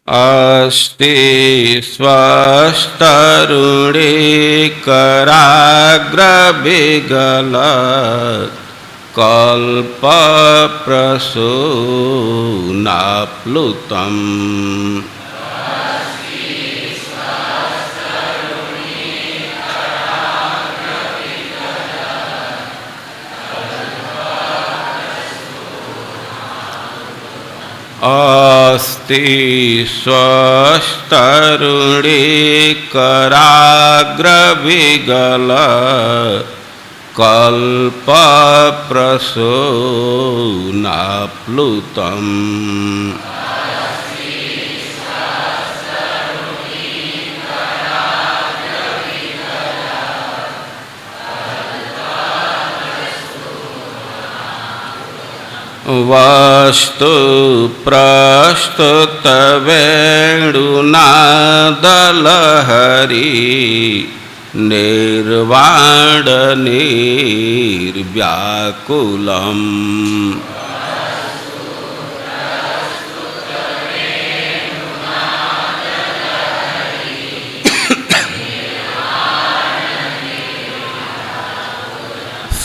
अस्ति स्वस्तरुणीकराग्रविगलत् कल्पप्रसूनाप्लुतम्। अस्ति स्वस्तरुणीकराग्रविगलत् कल्पप्रसूनाप्लुतम्। वस्तु प्रस्तुतवेणुनादलहरी निर्वाणनिर्व्याकुलम्।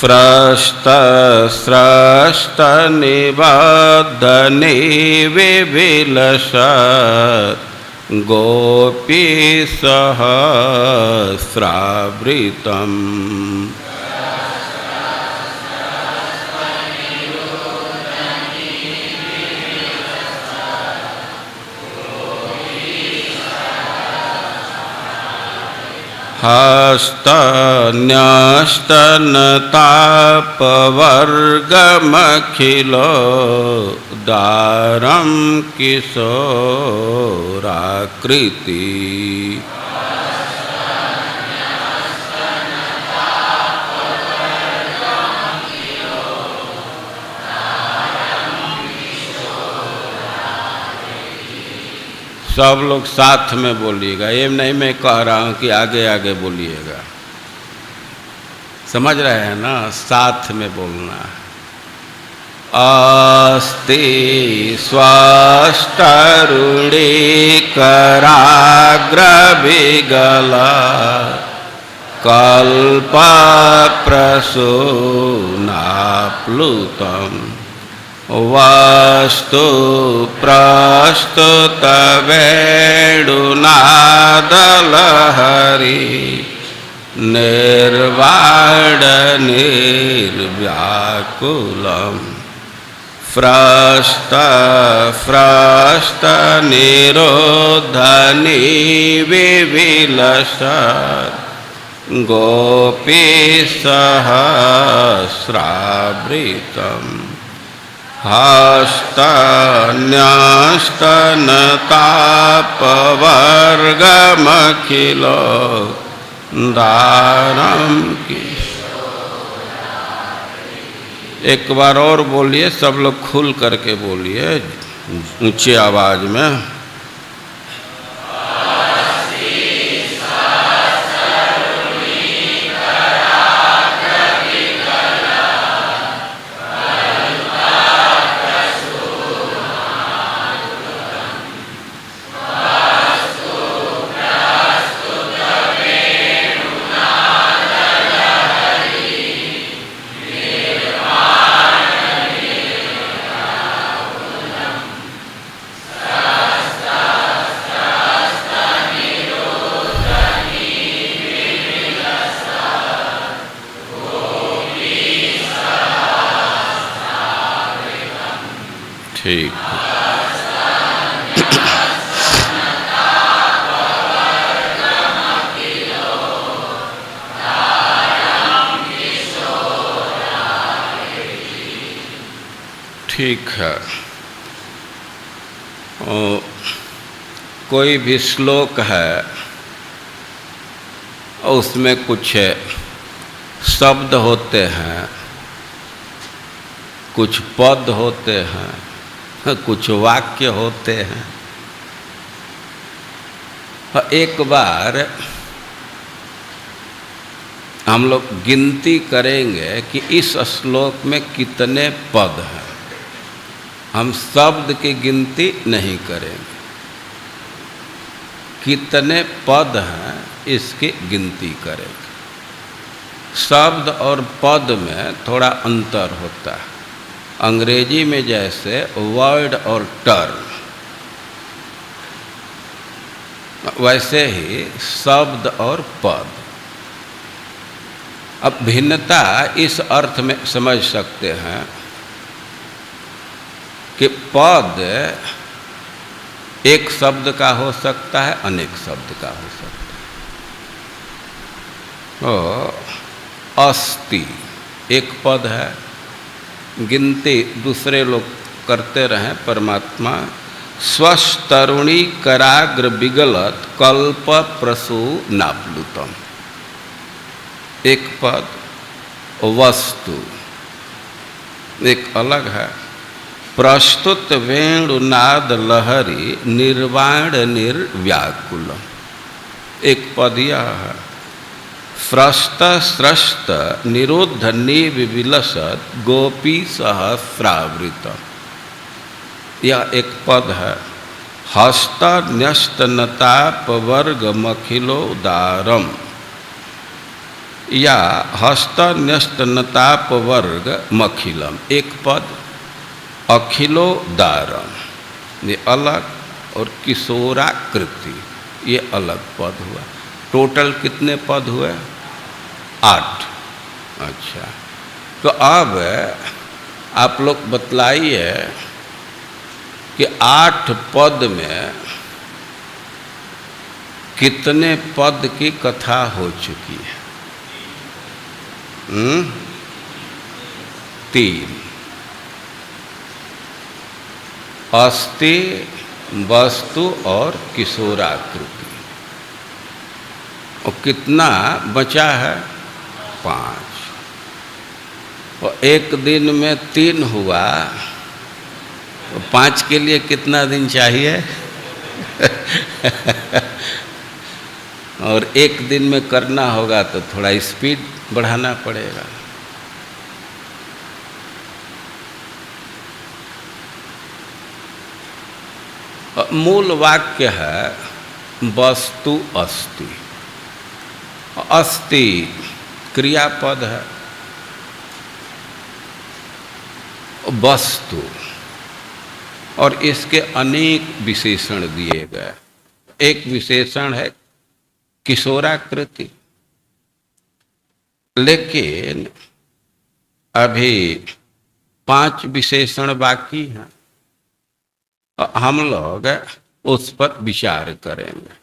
स्रष्टस्रष्टनिबद्धनिविविलसत् गोपीसहस्रावृतम्। हस्तन्यस्तनतापवर्गमखिलो दारं किशोराकृति। सब लोग साथ में बोलिएगा, ये नहीं मैं कह रहा हूँ कि आगे आगे बोलिएगा। समझ रहे हैं ना, साथ में बोलना है। अस्ति स्वस्तरुणीकराग्रविगलत् कल्पप्रसूनाप्लुतम्। वस्तु प्रस्तुतवेणुनादलहरी निर्वाणनिर्व्याकुलम्। फ्रष्टफ्रष्टनिरोधनिविविलसत् गोपीसहस्रावृतम्। हस्तन्यस्तनतापवर्गमखिलो दारं किशोराकृति। एक बार और बोलिए, सब लोग खुल करके बोलिए ऊंची आवाज में। ठीक, ठीक है। कोई भी श्लोक है और उसमें कुछ शब्द होते हैं, कुछ पद होते हैं, कुछ वाक्य होते हैं। एक बार हम लोग गिनती करेंगे कि इस श्लोक में कितने पद हैं। हम शब्द की गिनती नहीं करेंगे, कितने पद हैं इसकी गिनती करेगा। शब्द और पद में थोड़ा अंतर होता है। अंग्रेजी में जैसे वर्ड और टर्म, वैसे ही शब्द और पद। अब भिन्नता इस अर्थ में समझ सकते हैं कि पद एक शब्द का हो सकता है, अनेक शब्द का हो सकता है। तो अस्ति एक पद है, गिनती दूसरे लोग करते रहें। परमात्मा स्वस्तरुणी कराग्र विगलत कल्प प्रसू नाप्लुतम एक पद। वस्तु एक अलग है। प्रस्तुत वेणुनाद लहरी निर्वाण निर्व्याकुल एक पद यह है। स्रस्त स्रस्त निरोध निविलसत गोपी सहस्रावृत यह एक पद है। हस्त न्यस्त नताप वर्ग मखिलोदारम या हस्त न्यस्त नताप वर्ग मखिलम एक पद। अखिलोदारम ये अलग, और किशोराकृति ये अलग पद हुआ। टोटल कितने पद हुए? 8। अच्छा, तो अब आप लोग बतलाइए कि 8 पद में कितने पद की कथा हो चुकी है? 3। अस्ति, वस्तु और किशोराकृति। और कितना बचा है? 5। और एक दिन में 3 हुआ, तो 5 के लिए कितना दिन चाहिए? और एक दिन में करना होगा तो थोड़ा स्पीड बढ़ाना पड़ेगा। मूल वाक्य है वस्तु अस्ति। अस्ति क्रियापद है। वस्तु और इसके अनेक विशेषण दिए गए। एक विशेषण है किशोराकृति, लेकिन अभी 5 विशेषण बाकी हैं। हम लोग उस पर विचार करेंगे।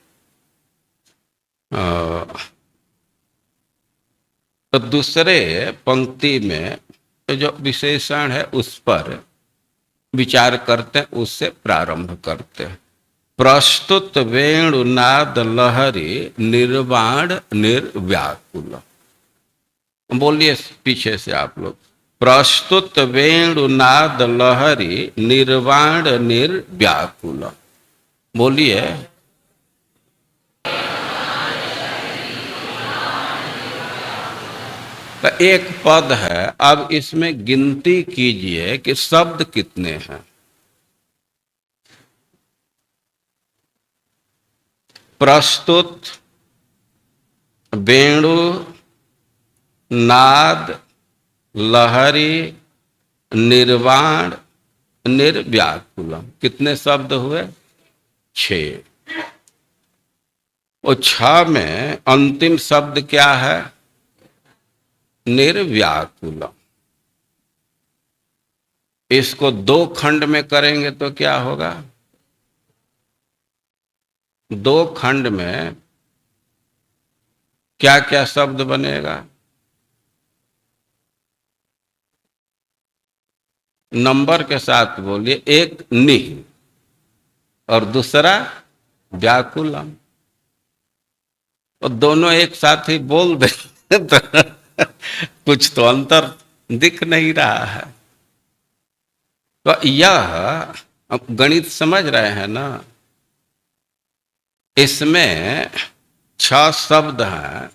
तो दूसरे पंक्ति में जो विशेषण है उस पर विचार करते हैं, उससे प्रारंभ करते हैं। प्रस्तुत वेणुनाद लहरी निर्वाण निर्व्याकुल। बोलिए पीछे से आप लोग। प्रस्तुत वेणुनाद लहरी निर्वाण निर्व्याकुल। बोलिए। तो एक पद है, अब इसमें गिनती कीजिए कि शब्द कितने हैं। प्रस्तुत, वेणु, नाद, लहरी, निर्वाण, निर्व्याकुलम, कितने शब्द हुए? 6। और 6 में अंतिम शब्द क्या है? निर्व्याकुलम। इसको 2 खंड में करेंगे तो क्या होगा? 2 खंड में क्या क्या शब्द बनेगा? नंबर के साथ बोलिए। एक निह और दूसरा व्याकुलम। और दोनों एक साथ ही बोल दे तो कुछ तो अंतर दिख नहीं रहा है। तो यह अब गणित समझ रहे हैं ना? इसमें 6 शब्द हैं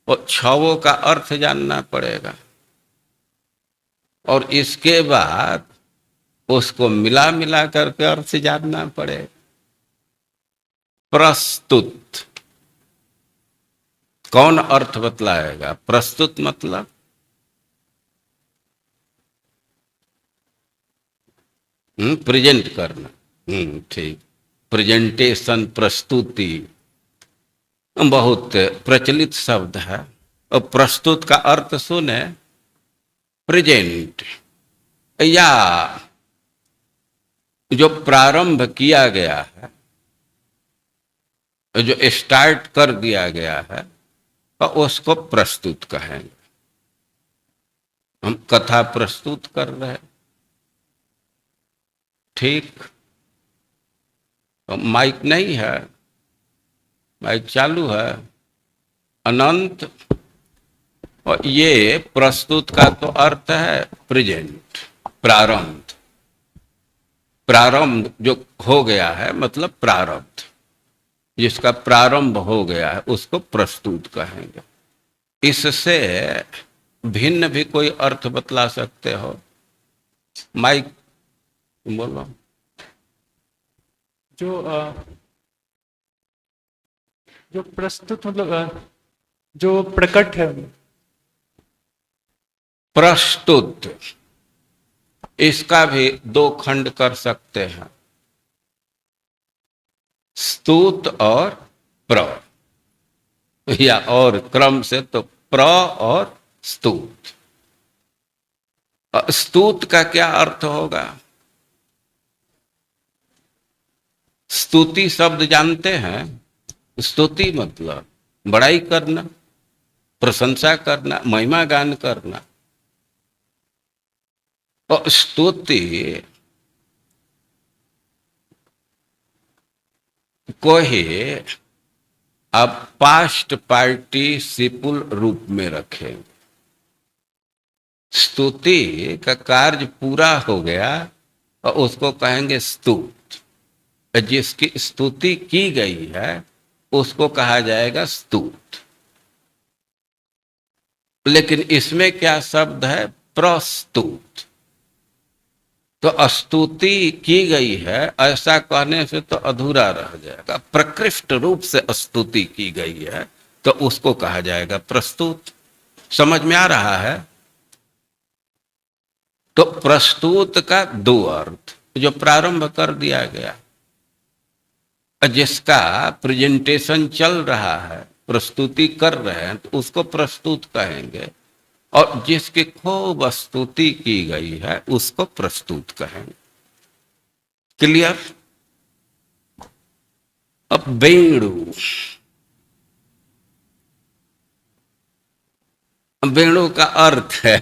और 6 का अर्थ जानना पड़ेगा, और इसके बाद उसको मिला मिला करके अर्थ जानना पड़ेगा। प्रस्तुत। कौन अर्थ बतलाएगा? प्रस्तुत मतलब प्रेजेंट करना। ठीक। प्रेजेंटेशन, प्रस्तुति बहुत प्रचलित शब्द है। और प्रस्तुत का अर्थ सुने, प्रेजेंट, या जो प्रारंभ किया गया है, जो स्टार्ट कर दिया गया है, तो उसको प्रस्तुत कहेंगे। हम कथा प्रस्तुत कर रहे हैं, ठीक। तो माइक नहीं है, माइक चालू है, अनंत। और ये प्रस्तुत का तो अर्थ है प्रेजेंट, प्रारंभ। प्रारंभ जो हो गया है मतलब प्रारब्ध, जिसका प्रारंभ हो गया है उसको प्रस्तुत कहेंगे। इससे भिन्न भी कोई अर्थ बतला सकते हो? माइक बोलो। जो प्रस्तुत मतलब जो प्रकट है। प्रस्तुत, इसका भी दो खंड कर सकते हैं, स्तुत और प्र, या और क्रम से तो प्र और स्तुत। स्तुत का क्या अर्थ होगा? स्तुति शब्द जानते हैं? स्तुति मतलब बड़ाई करना, प्रशंसा करना, महिमा गान करना। और स्तुति को ही आप पास्ट पार्टिसिपल रूप में रखें। स्तुति का कार्य पूरा हो गया और उसको कहेंगे स्तुत। जिसकी स्तुति की गई है उसको कहा जाएगा स्तुत। लेकिन इसमें क्या शब्द है? प्रस्तुत। तो स्तुति की गई है ऐसा कहने से तो अधूरा रह जाएगा। प्रकृष्ट रूप से स्तुति की गई है तो उसको कहा जाएगा प्रस्तुत। समझ में आ रहा है? तो प्रस्तुत का दो अर्थ, जो प्रारंभ कर दिया गया, जिसका प्रेजेंटेशन चल रहा है, प्रस्तुति कर रहे हैं, तो उसको प्रस्तुत कहेंगे। और जिसकी खूब स्तुति की गई है उसको प्रस्तुत कहेंगे। क्लियर? अब वेणु, वेणु का अर्थ है,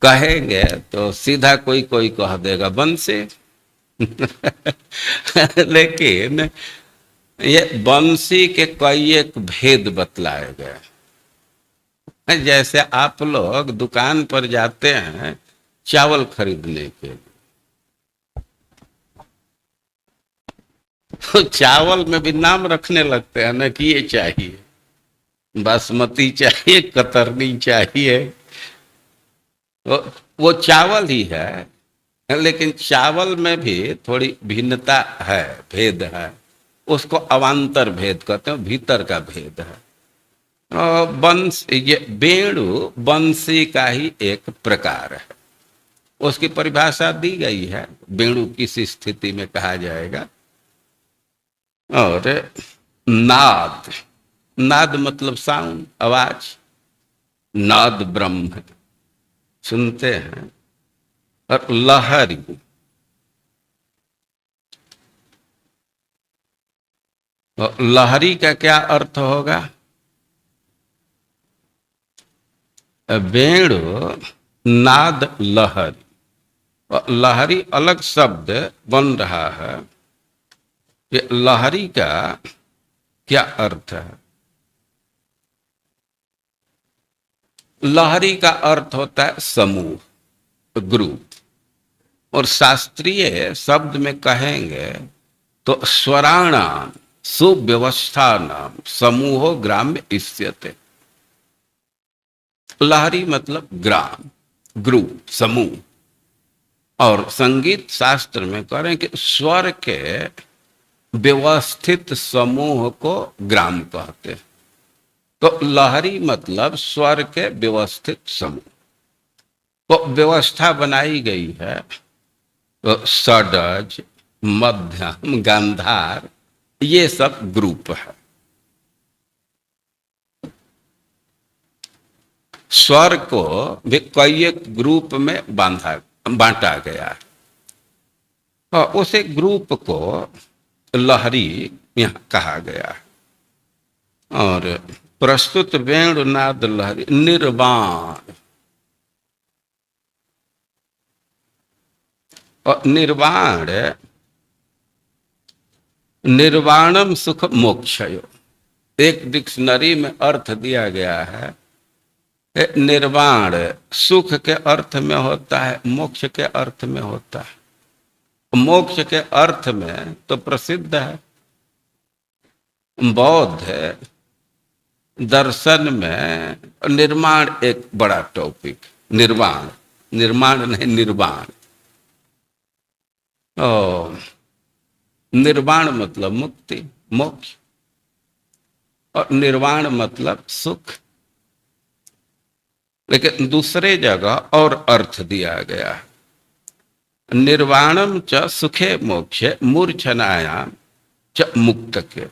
कहेंगे तो सीधा कोई कोई कह देगा बंसी। लेकिन ये बंसी के कई एक भेद बतलाए गए। जैसे आप लोग दुकान पर जाते हैं चावल खरीदने के लिए, तो चावल में भी नाम रखने लगते हैं ना कि ये चाहिए, बासमती चाहिए, कतरनी चाहिए। तो वो चावल ही है, लेकिन चावल में भी थोड़ी भिन्नता है, भेद है। उसको अवांतर भेद कहते हैं, भीतर का भेद है। बंस, ये वेणु बंसी का ही एक प्रकार है। उसकी परिभाषा दी गई है, वेणु किस स्थिति में कहा जाएगा। और नाद, नाद मतलब साउंड, आवाज, नाद ब्रह्म सुनते हैं। और लहरी, लहरी का क्या अर्थ होगा? वेणु नाद लहरी, लहरी अलग शब्द बन रहा है। ये लहरी का क्या अर्थ है? लहरी का अर्थ होता है समूह, ग्रुप। और शास्त्रीय शब्द में कहेंगे तो स्वराणाम सुव्यवस्था नाम समूहो ग्राम्य इष्यते। लहरी मतलब ग्राम, ग्रुप, समूह। और संगीत शास्त्र में करें कि स्वर के व्यवस्थित समूह को ग्राम कहते हैं। तो लहरी मतलब स्वर के व्यवस्थित समूह। तो व्यवस्था बनाई गई है, तो षडज, मध्यम, गांधार, ये सब ग्रुप है। स्वर को भी कई एक ग्रुप में बांटा गया है, और उसे ग्रुप को लहरी यहाँ कहा गया है। और प्रस्तुत वेणुनाद लहरी निर्वाण, और निर्वाण निर्वाणम सुख मोक्षयो, एक डिक्शनरी में अर्थ दिया गया है। निर्वाण सुख के अर्थ में होता है, मोक्ष के अर्थ में होता है। मोक्ष के अर्थ में तो प्रसिद्ध है, बौद्ध दर्शन में निर्माण एक बड़ा टॉपिक। निर्वाण, निर्माण नहीं, निर्वाण। निर्वाण मतलब मुक्ति, मोक्ष, और निर्वाण मतलब सुख। लेकिन दूसरे जगह और अर्थ दिया गया है, निर्वाणम च सुखे मोक्षे मूर्छनायाम च मुक्तके।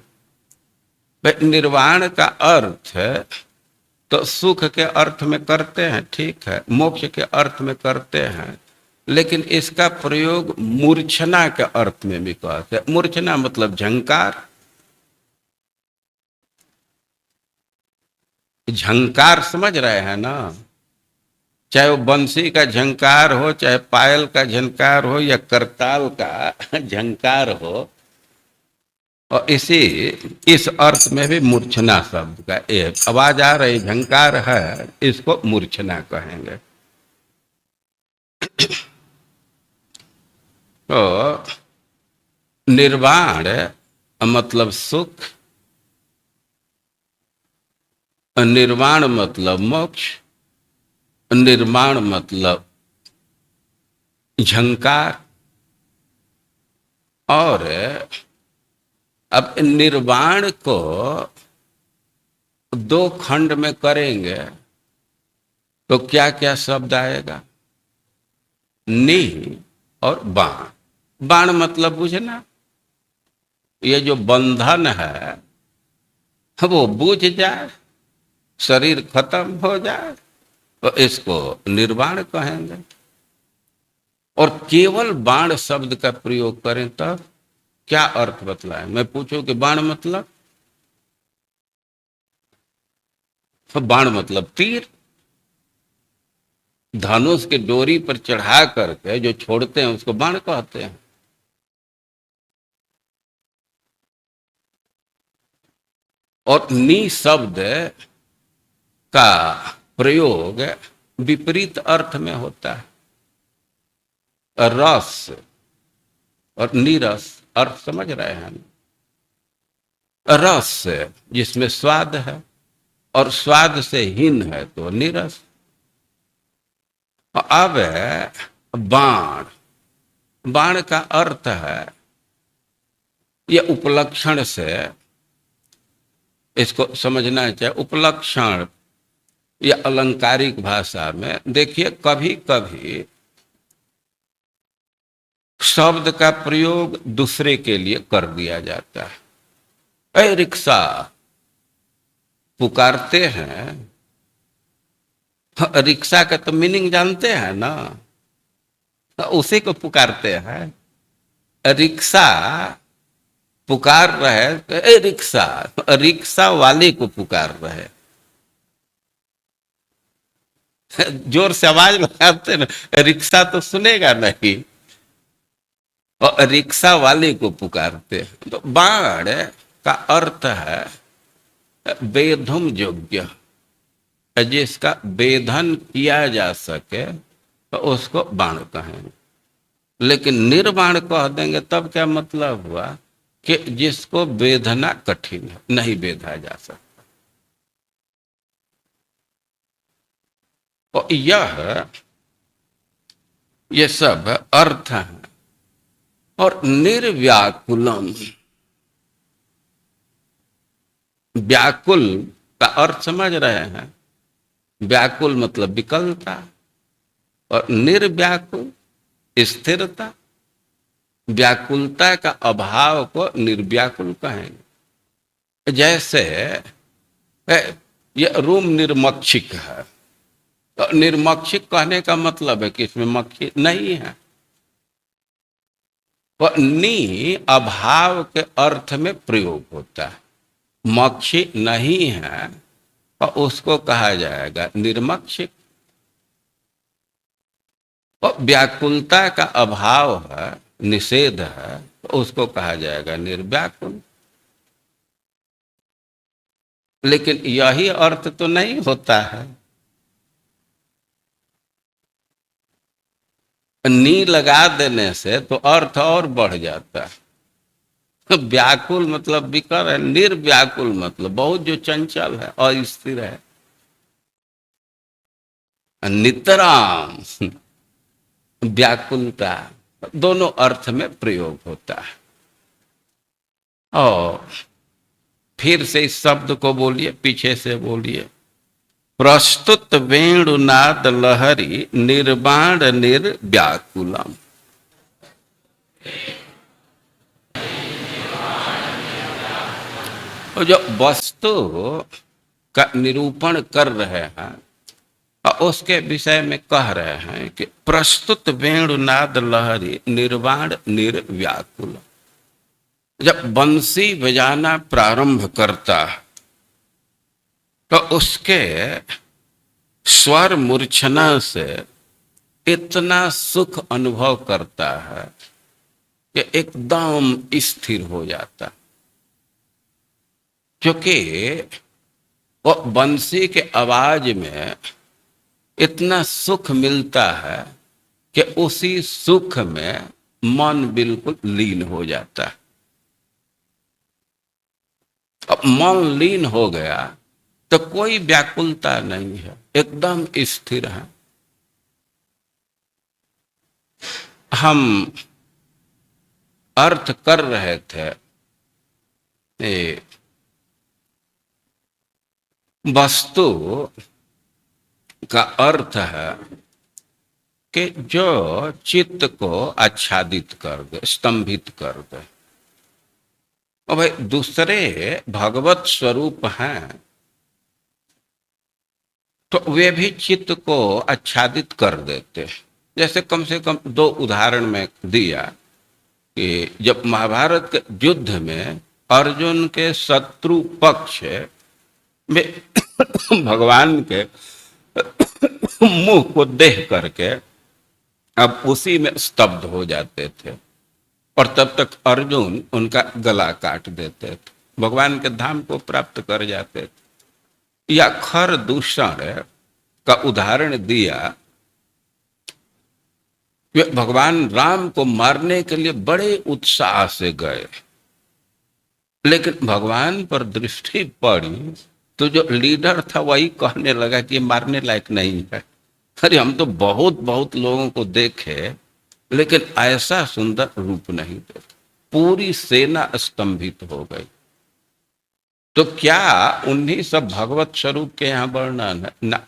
निर्वाण का अर्थ तो सुख के अर्थ में करते हैं, ठीक है, मोक्ष के अर्थ में करते हैं, लेकिन इसका प्रयोग मूर्छना के अर्थ में भी कहते हैं। मूर्छना मतलब झंकार। झंकार समझ रहे हैं ना, चाहे वो बंसी का झंकार हो, चाहे पायल का झंकार हो, या करताल का झंकार हो। और इस अर्थ में भी मूर्छना शब्द का एक आवाज आ रही, झंकार है, इसको मूर्छना कहेंगे। तो निर्वाण मतलब सुख, निर्वाण मतलब मोक्ष, निर्माण मतलब झंकार। और अब निर्वाण को दो खंड में करेंगे तो क्या क्या शब्द आएगा? नि और बाण। बाण मतलब बुझना, ये जो बंधन है वो बुझ जाए, शरीर खत्म हो जाए, तो इसको निर्वाण कहेंगे। और केवल बाण शब्द का प्रयोग करें तब क्या अर्थ बतलाए? मैं पूछूं कि बाण मतलब, तो बाण मतलब तीर। धनुष के डोरी पर चढ़ा करके जो छोड़ते हैं उसको बाण कहते हैं। और नि शब्द का प्रयोग विपरीत अर्थ में होता है। रस और नीरस अर्थ समझ रहे हैं? रस जिसमें स्वाद है, और स्वाद से हीन है तो नीरस। अब बाण, बाण का अर्थ है, यह उपलक्षण से इसको समझना चाहिए। उपलक्षण या अलंकारिक भाषा में देखिए, कभी कभी शब्द का प्रयोग दूसरे के लिए कर दिया जाता है। ए रिक्शा, पुकारते हैं। रिक्शा का तो मीनिंग जानते हैं ना, उसी को पुकारते हैं। रिक्शा पुकार रहे, ए रिक्शा, रिक्शा वाले को पुकार रहे। जोर से आवाज लगाते ना, रिक्शा तो सुनेगा नहीं, और रिक्शा वाले को पुकारते हैं। तो बाण का अर्थ है वेधुम योग्य, जिसका वेधन किया जा सके तो उसको बाण कहेंगे। लेकिन निर्बाण कह देंगे तब क्या मतलब हुआ? कि जिसको वेधना कठिन है, नहीं वेधा जा सकता। और ये सब अर्थ है। और निर्व्याकुलम, व्याकुल का अर्थ समझ रहे हैं? व्याकुल मतलब विकलता, और निर्व्याकुल स्थिरता। व्याकुलता का अभाव को निर्व्याकुल कहेंगे। जैसे ये रूम निर्मक्षिक है, तो निर्मक्षिक कहने का मतलब है कि इसमें मक्खी नहीं है। वह नी अभाव के अर्थ में प्रयोग होता है। मक्षी नहीं है और उसको कहा जाएगा निर्मक्षिक। और व्याकुलता का अभाव है, निषेध है, तो उसको कहा जाएगा निर्व्याकुल। लेकिन यही अर्थ तो नहीं होता है। नी लगा देने से तो अर्थ और बढ़ जाता है। व्याकुल मतलब विकर है, निर्व्याकुल मतलब बहुत जो चंचल है, अस्थिर है, नितराम व्याकुलता, दोनों अर्थ में प्रयोग होता है। और फिर से इस शब्द को बोलिए, पीछे से बोलिए। प्रस्तुत वेणुनाद लहरी निर्वाण निर्व्याकुलम। और जो वस्तु का निरूपण कर रहे हैं और उसके विषय में कह रहे हैं कि प्रस्तुत वेणुनाद लहरी निर्वाण निर्व्याकुल। जब बंसी बजाना प्रारंभ करता है तो उसके स्वर मूर्छना से इतना सुख अनुभव करता है कि एकदम स्थिर हो जाता, क्योंकि वो बंसी के आवाज में इतना सुख मिलता है कि उसी सुख में मन बिल्कुल लीन हो जाता है। अब मन लीन हो गया तो कोई व्याकुलता नहीं है, एकदम स्थिर है। हम अर्थ कर रहे थे, वस्तु का अर्थ है कि जो चित्त को आच्छादित कर दे, स्तंभित कर दे। और भाई दूसरे भगवत स्वरूप हैं तो वे भी चित्त को आच्छादित कर देते हैं। जैसे कम से कम दो उदाहरण में दिया कि जब महाभारत के युद्ध में अर्जुन के शत्रु पक्ष में भगवान के मुंह को देख करके अब उसी में स्तब्ध हो जाते थे, और तब तक अर्जुन उनका गला काट देते थे, भगवान के धाम को प्राप्त कर जाते थे। या खर दूषण का उदाहरण दिया, वे भगवान राम को मारने के लिए बड़े उत्साह से गए, लेकिन भगवान पर दृष्टि पड़ी तो जो लीडर था वही कहने लगा कि ये मारने लायक नहीं है। अरे हम तो बहुत बहुत लोगों को देखे लेकिन ऐसा सुंदर रूप नहीं देखा। पूरी सेना स्तंभित हो गई। तो क्या उन्हीं सब भगवत स्वरूप के यहां वर्णन है? ना,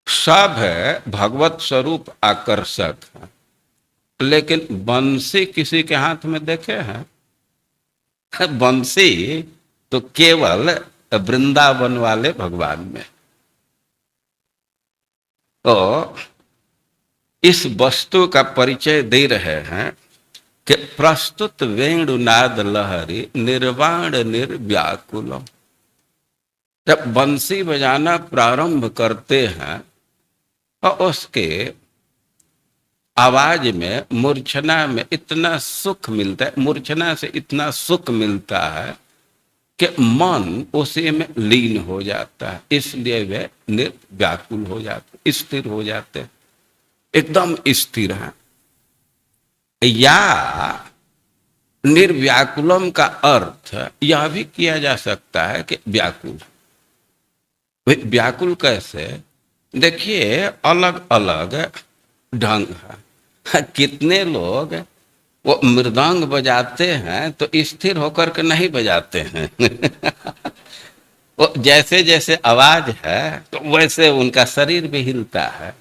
सब है भगवत स्वरूप आकर्षक है, लेकिन बंसी किसी के हाथ में देखे हैं? बंसी तो केवल वृंदावन वाले भगवान में। तो इस वस्तु का परिचय दे रहे हैं कि प्रस्तुत वेणुनाद लहरी निर्वाण निर्व्याकुलम। जब बंसी बजाना प्रारंभ करते हैं और उसके आवाज में मूर्छना में इतना सुख मिलता है, मूर्छना से इतना सुख मिलता है कि मन उसी में लीन हो जाता है, इसलिए वे निर्व्याकुल हो जाते, स्थिर हो जाते, एकदम स्थिर हैं। या निर्व्याकुलम का अर्थ यह भी किया जा सकता है कि व्याकुल। व्याकुल कैसे? देखिए अलग अलग ढंग है। कितने लोग वो मृदंग बजाते हैं तो स्थिर होकर के नहीं बजाते हैं। वो जैसे जैसे आवाज है तो वैसे उनका शरीर भी हिलता है।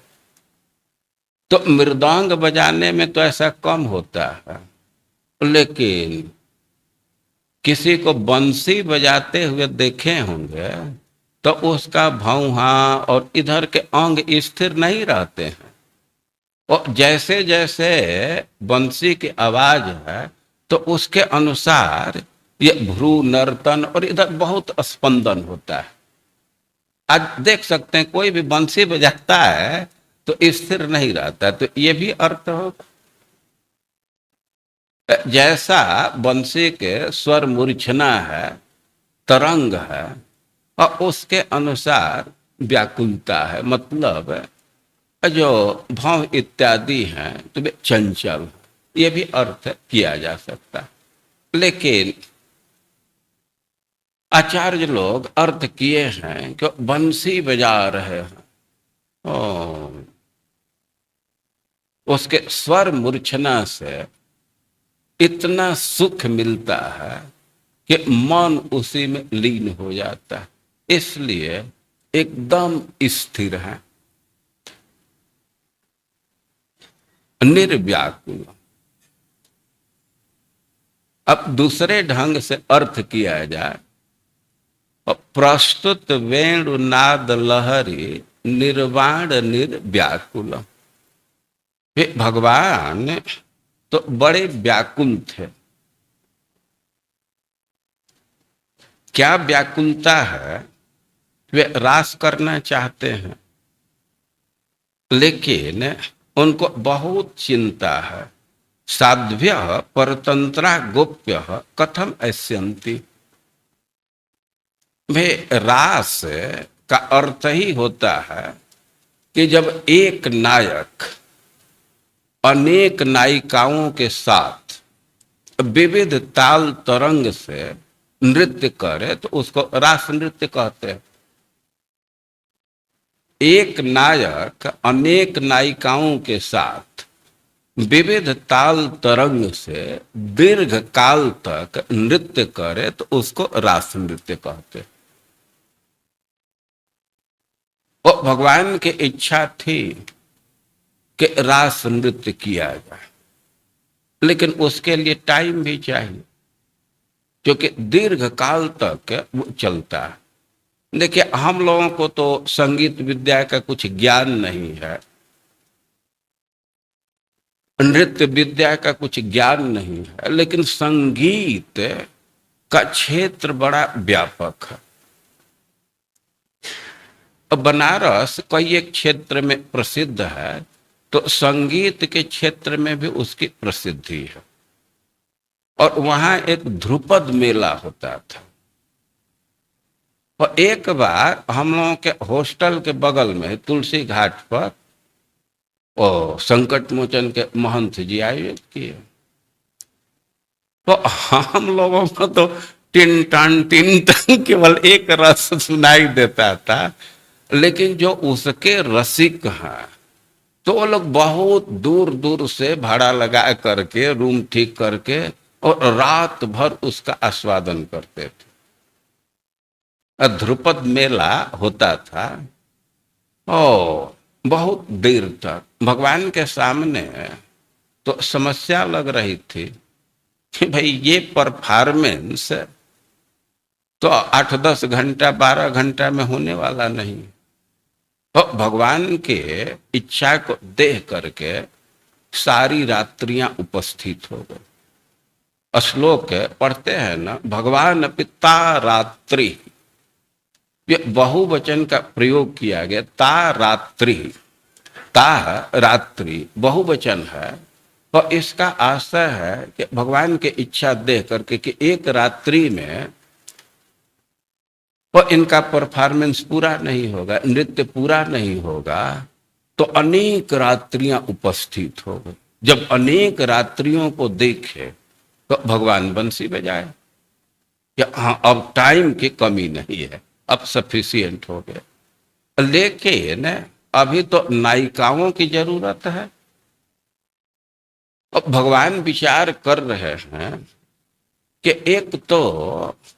तो मृदंग बजाने में तो ऐसा कम होता है, लेकिन किसी को बंसी बजाते हुए देखे होंगे तो उसका भौहा और इधर के अंग स्थिर नहीं रहते हैं। और जैसे जैसे बंसी की आवाज है तो उसके अनुसार ये भ्रू नर्तन और इधर बहुत स्पंदन होता है। आज देख सकते हैं कोई भी बंसी बजाता है तो स्थिर नहीं रहता, तो ये भी अर्थ होगा। जैसा बंसी के स्वर मूर्छना है, तरंग है, और उसके अनुसार व्याकुलता है, मतलब जो भाव इत्यादि हैं तो वे चंचल, ये भी अर्थ किया जा सकता है। लेकिन आचार्य लोग अर्थ किए हैं कि बंसी बजा रहे हैं, उसके स्वर मूर्छना से इतना सुख मिलता है कि मन उसी में लीन हो जाता है, इसलिए एकदम स्थिर है, निर्व्याकुल। अब दूसरे ढंग से अर्थ किया जाए, प्रस्तुत वेणुनाद लहरी निर्वाण निर्व्याकुल। वे भगवान तो बड़े व्याकुल थे। क्या व्याकुलता है? वे रास करना चाहते हैं, लेकिन उनको बहुत चिंता है। साध्व्य परतंत्रा गोप्य कथम ऐस्यन्ति। वे रास का अर्थ ही होता है कि जब एक नायक अनेक नायिकाओं के साथ विविध ताल तरंग से नृत्य करे तो उसको रास नृत्य कहते हैं। एक नायक अनेक नायिकाओं के साथ विविध ताल तरंग से दीर्घ काल तक नृत्य करे तो उसको रास नृत्य कहते हैं। वो भगवान की इच्छा थी कि रास नृत्य किया जाए, लेकिन उसके लिए टाइम भी चाहिए, क्योंकि दीर्घ काल तक वो चलता है। देखिए, हम लोगों को तो संगीत विद्या का कुछ ज्ञान नहीं है, नृत्य विद्या का कुछ ज्ञान नहीं है, लेकिन संगीत का क्षेत्र बड़ा व्यापक है। बनारस कई एक क्षेत्र में प्रसिद्ध है, तो संगीत के क्षेत्र में भी उसकी प्रसिद्धि है। और वहां एक ध्रुपद मेला होता था। और एक बार हम लोगों के हॉस्टल के बगल में तुलसी घाट पर और संकट मोचन के महंत जी आयोजित किए। तो हम लोगों को तो टिन टन केवल एक रस सुनाई देता था, लेकिन जो उसके रसिक हैं तो वो लोग बहुत दूर दूर से भाड़ा लगा करके रूम ठीक करके और रात भर उसका आस्वादन करते थे। ध्रुपद मेला होता था और बहुत देर तक भगवान के सामने तो समस्या लग रही थी कि भाई ये परफॉर्मेंस तो 8-10 घंटा 12 घंटा में होने वाला नहीं। तो भगवान के इच्छा को देख करके सारी रात्रियां उपस्थित हो गए। श्लोक पढ़ते हैं ना, भगवान पिता रात्रि, ये बहुवचन का प्रयोग किया गया। ता रात्रि, ता रात्रि बहुवचन है, और इसका आशय है कि भगवान की इच्छा देख करके कि एक रात्रि में तो इनका परफॉर्मेंस पूरा नहीं होगा, नृत्य पूरा नहीं होगा, तो अनेक रात्रियां उपस्थित हो गई। जब अनेक रात्रियों को देखे तो भगवान बंसी बजाए कि हाँ, अब टाइम की कमी नहीं है, अब सफिशिएंट हो गया। लेकिन अभी तो नायिकाओं की जरूरत है। और और भगवान विचार कर रहे हैं कि एक तो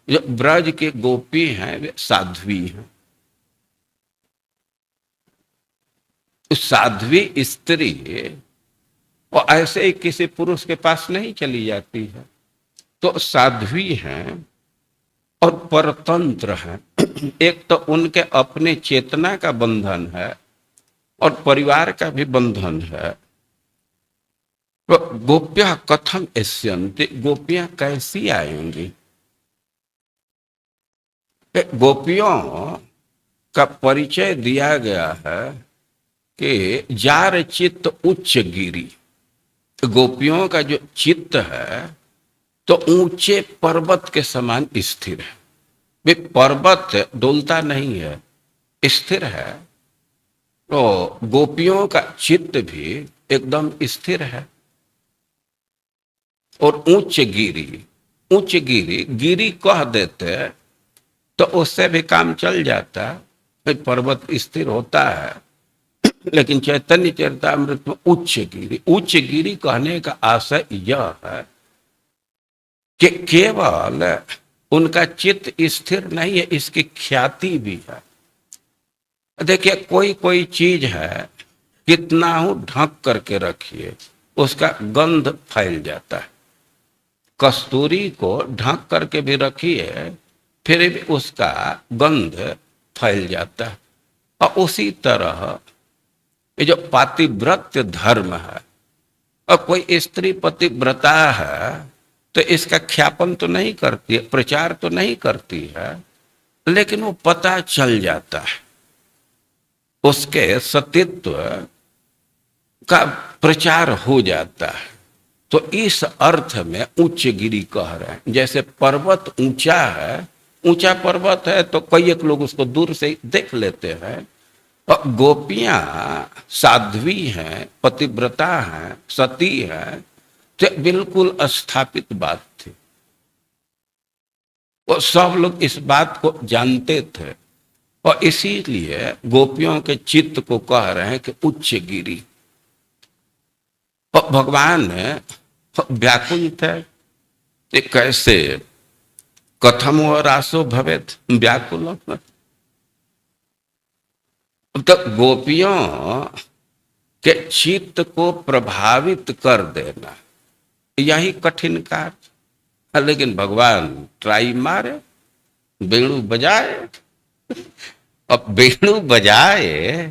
जो ब्रज के गोपी हैं वे साध्वी हैं, उस साध्वी स्त्री और ऐसे ही किसी पुरुष के पास नहीं चली जाती है, तो साध्वी हैं और परतंत्र हैं। एक तो उनके अपने चेतना का बंधन है और परिवार का भी बंधन है। तो गोप्या कथम एस्यन्ति, गोपियां कैसी आएंगी? गोपियों का परिचय दिया गया है कि जार चित्त उच्च गिरी। गोपियों का जो चित्त है तो ऊंचे पर्वत के समान स्थिर है। वे पर्वत डोलता नहीं है, स्थिर है। तो गोपियों का चित्त भी एकदम स्थिर है। और उच्च गिरी, उच्च गिरी, गिरी कह देते तो उससे भी काम चल जाता, पर्वत स्थिर होता है। लेकिन चैतन्य चरितामृत में उच्च गिरी कहने का आशय यह है कि केवल उनका चित्त स्थिर नहीं है, इसकी ख्याति भी है। देखिए कोई कोई चीज है, कितना हो ढक करके रखिए उसका गंध फैल जाता है। कस्तूरी को ढक करके भी रखिए फिर भी उसका गंध फैल जाता है। और उसी तरह ये जो पातिव्रत्य धर्म है, और कोई स्त्री पतिव्रता है तो इसका ख्यापन तो नहीं करती है, प्रचार तो नहीं करती है, लेकिन वो पता चल जाता है, उसके सतीत्व का प्रचार हो जाता है। तो इस अर्थ में उच्च गिरी कह रहे हैं। जैसे पर्वत ऊंचा है, ऊंचा पर्वत है तो कई एक लोग उसको दूर से देख लेते हैं। और गोपियां साध्वी हैं, पतिव्रता हैं, सती हैं, तो बिल्कुल स्थापित बात थी। वो सब लोग इस बात को जानते थे और इसीलिए गोपियों के चित्त को कह रहे हैं कि उच्च गिरी। और भगवान व्याकुल थे कि कैसे कथम व रासो भवेत व्याकुल। तो गोपियों के चित्त को प्रभावित कर देना यही कठिन कार्य। लेकिन भगवान ट्राई मारे, वेणु बजाए। अब वेणु बजाए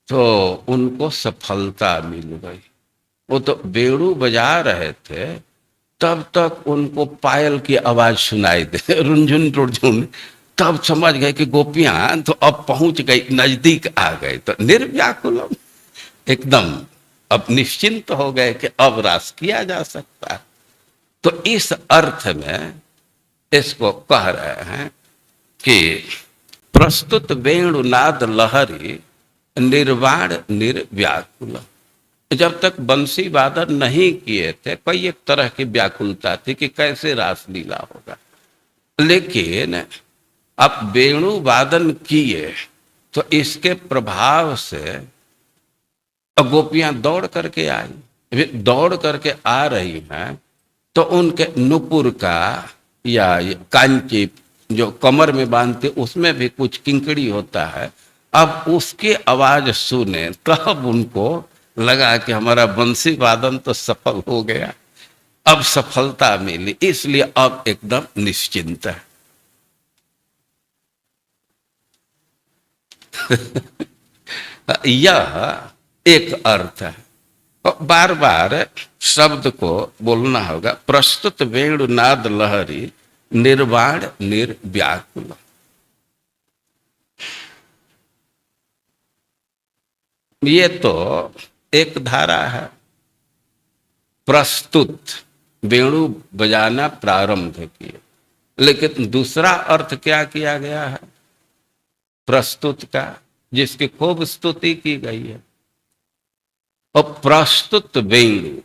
तो उनको सफलता मिल गई। वो तो वेणु बजा रहे थे तब तक उनको पायल की आवाज सुनाई दे, रुंझुन रुंझुन। तब समझ गए कि गोपियां तो अब पहुंच गई, नजदीक आ गए। तो निर्व्याकुलम, एकदम अब निश्चिंत हो गए कि अब रास किया जा सकता है। तो इस अर्थ में इसको कह रहे हैं कि प्रस्तुत वेणुनाद लहरी निर्वाण निर्व्याकुल। जब तक बंसी वादन नहीं किए थे कई एक तरह की व्याकुलता थी कि कैसे रासलीला होगा। लेकिन अब वेणु वादन किए तो इसके प्रभाव से गोपियां दौड़ करके आई। दौड़ करके आ रही हैं तो उनके नुपुर का या कांची जो कमर में बांधते उसमें भी कुछ किंकड़ी होता है। अब उसकी आवाज सुने तब उनको लगा कि हमारा बंसी वादन तो सफल हो गया, अब सफलता मिली, इसलिए अब एकदम निश्चिंत है। यह एक अर्थ है। बार बार शब्द को बोलना होगा। प्रस्तुत वेणुनाद लहरी निर्वाण निर्व्याकुल। ये तो एक धारा है। प्रस्तुत वेणु बजाना प्रारंभ किए, लेकिन दूसरा अर्थ क्या किया गया है प्रस्तुत का, जिसकी खूब स्तुति की गई है। और प्रस्तुत वेणु,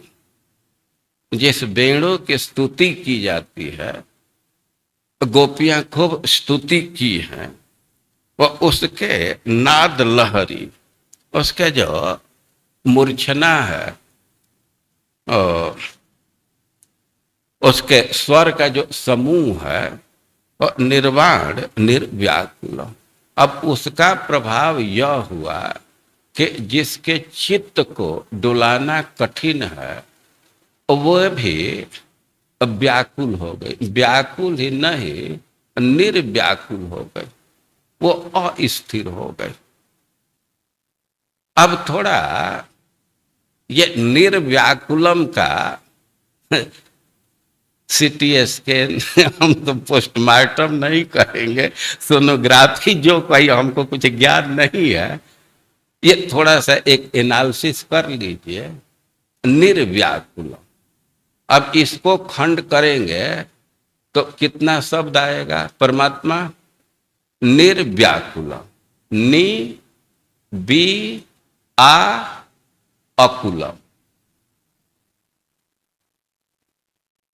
जिस वेणु की स्तुति की जाती है, गोपियां खूब स्तुति की हैं, वह उसके नाद लहरी, उसके जो मूर्छना है उसके स्वर का जो समूह है और निर्वाण निर्व्याकुल। अब उसका प्रभाव यह हुआ कि जिसके चित्त को डुलाना कठिन है वो भी व्याकुल हो गई। व्याकुल ही नहीं, निर्व्याकुल हो गई, वो अस्थिर हो गई। अब थोड़ा ये निर्व्याकुलम का सीटी स्कैन हम तो पोस्टमार्टम नहीं करेंगे, सोनोग्राफी जो कोई हमको कुछ ज्ञान नहीं है, ये थोड़ा सा एक एनालिसिस कर लीजिए। निर्व्याकुलम, अब इसको खंड करेंगे तो कितना शब्द आएगा? परमात्मा निर्व्याकुलम, नि बी आ अकुलम।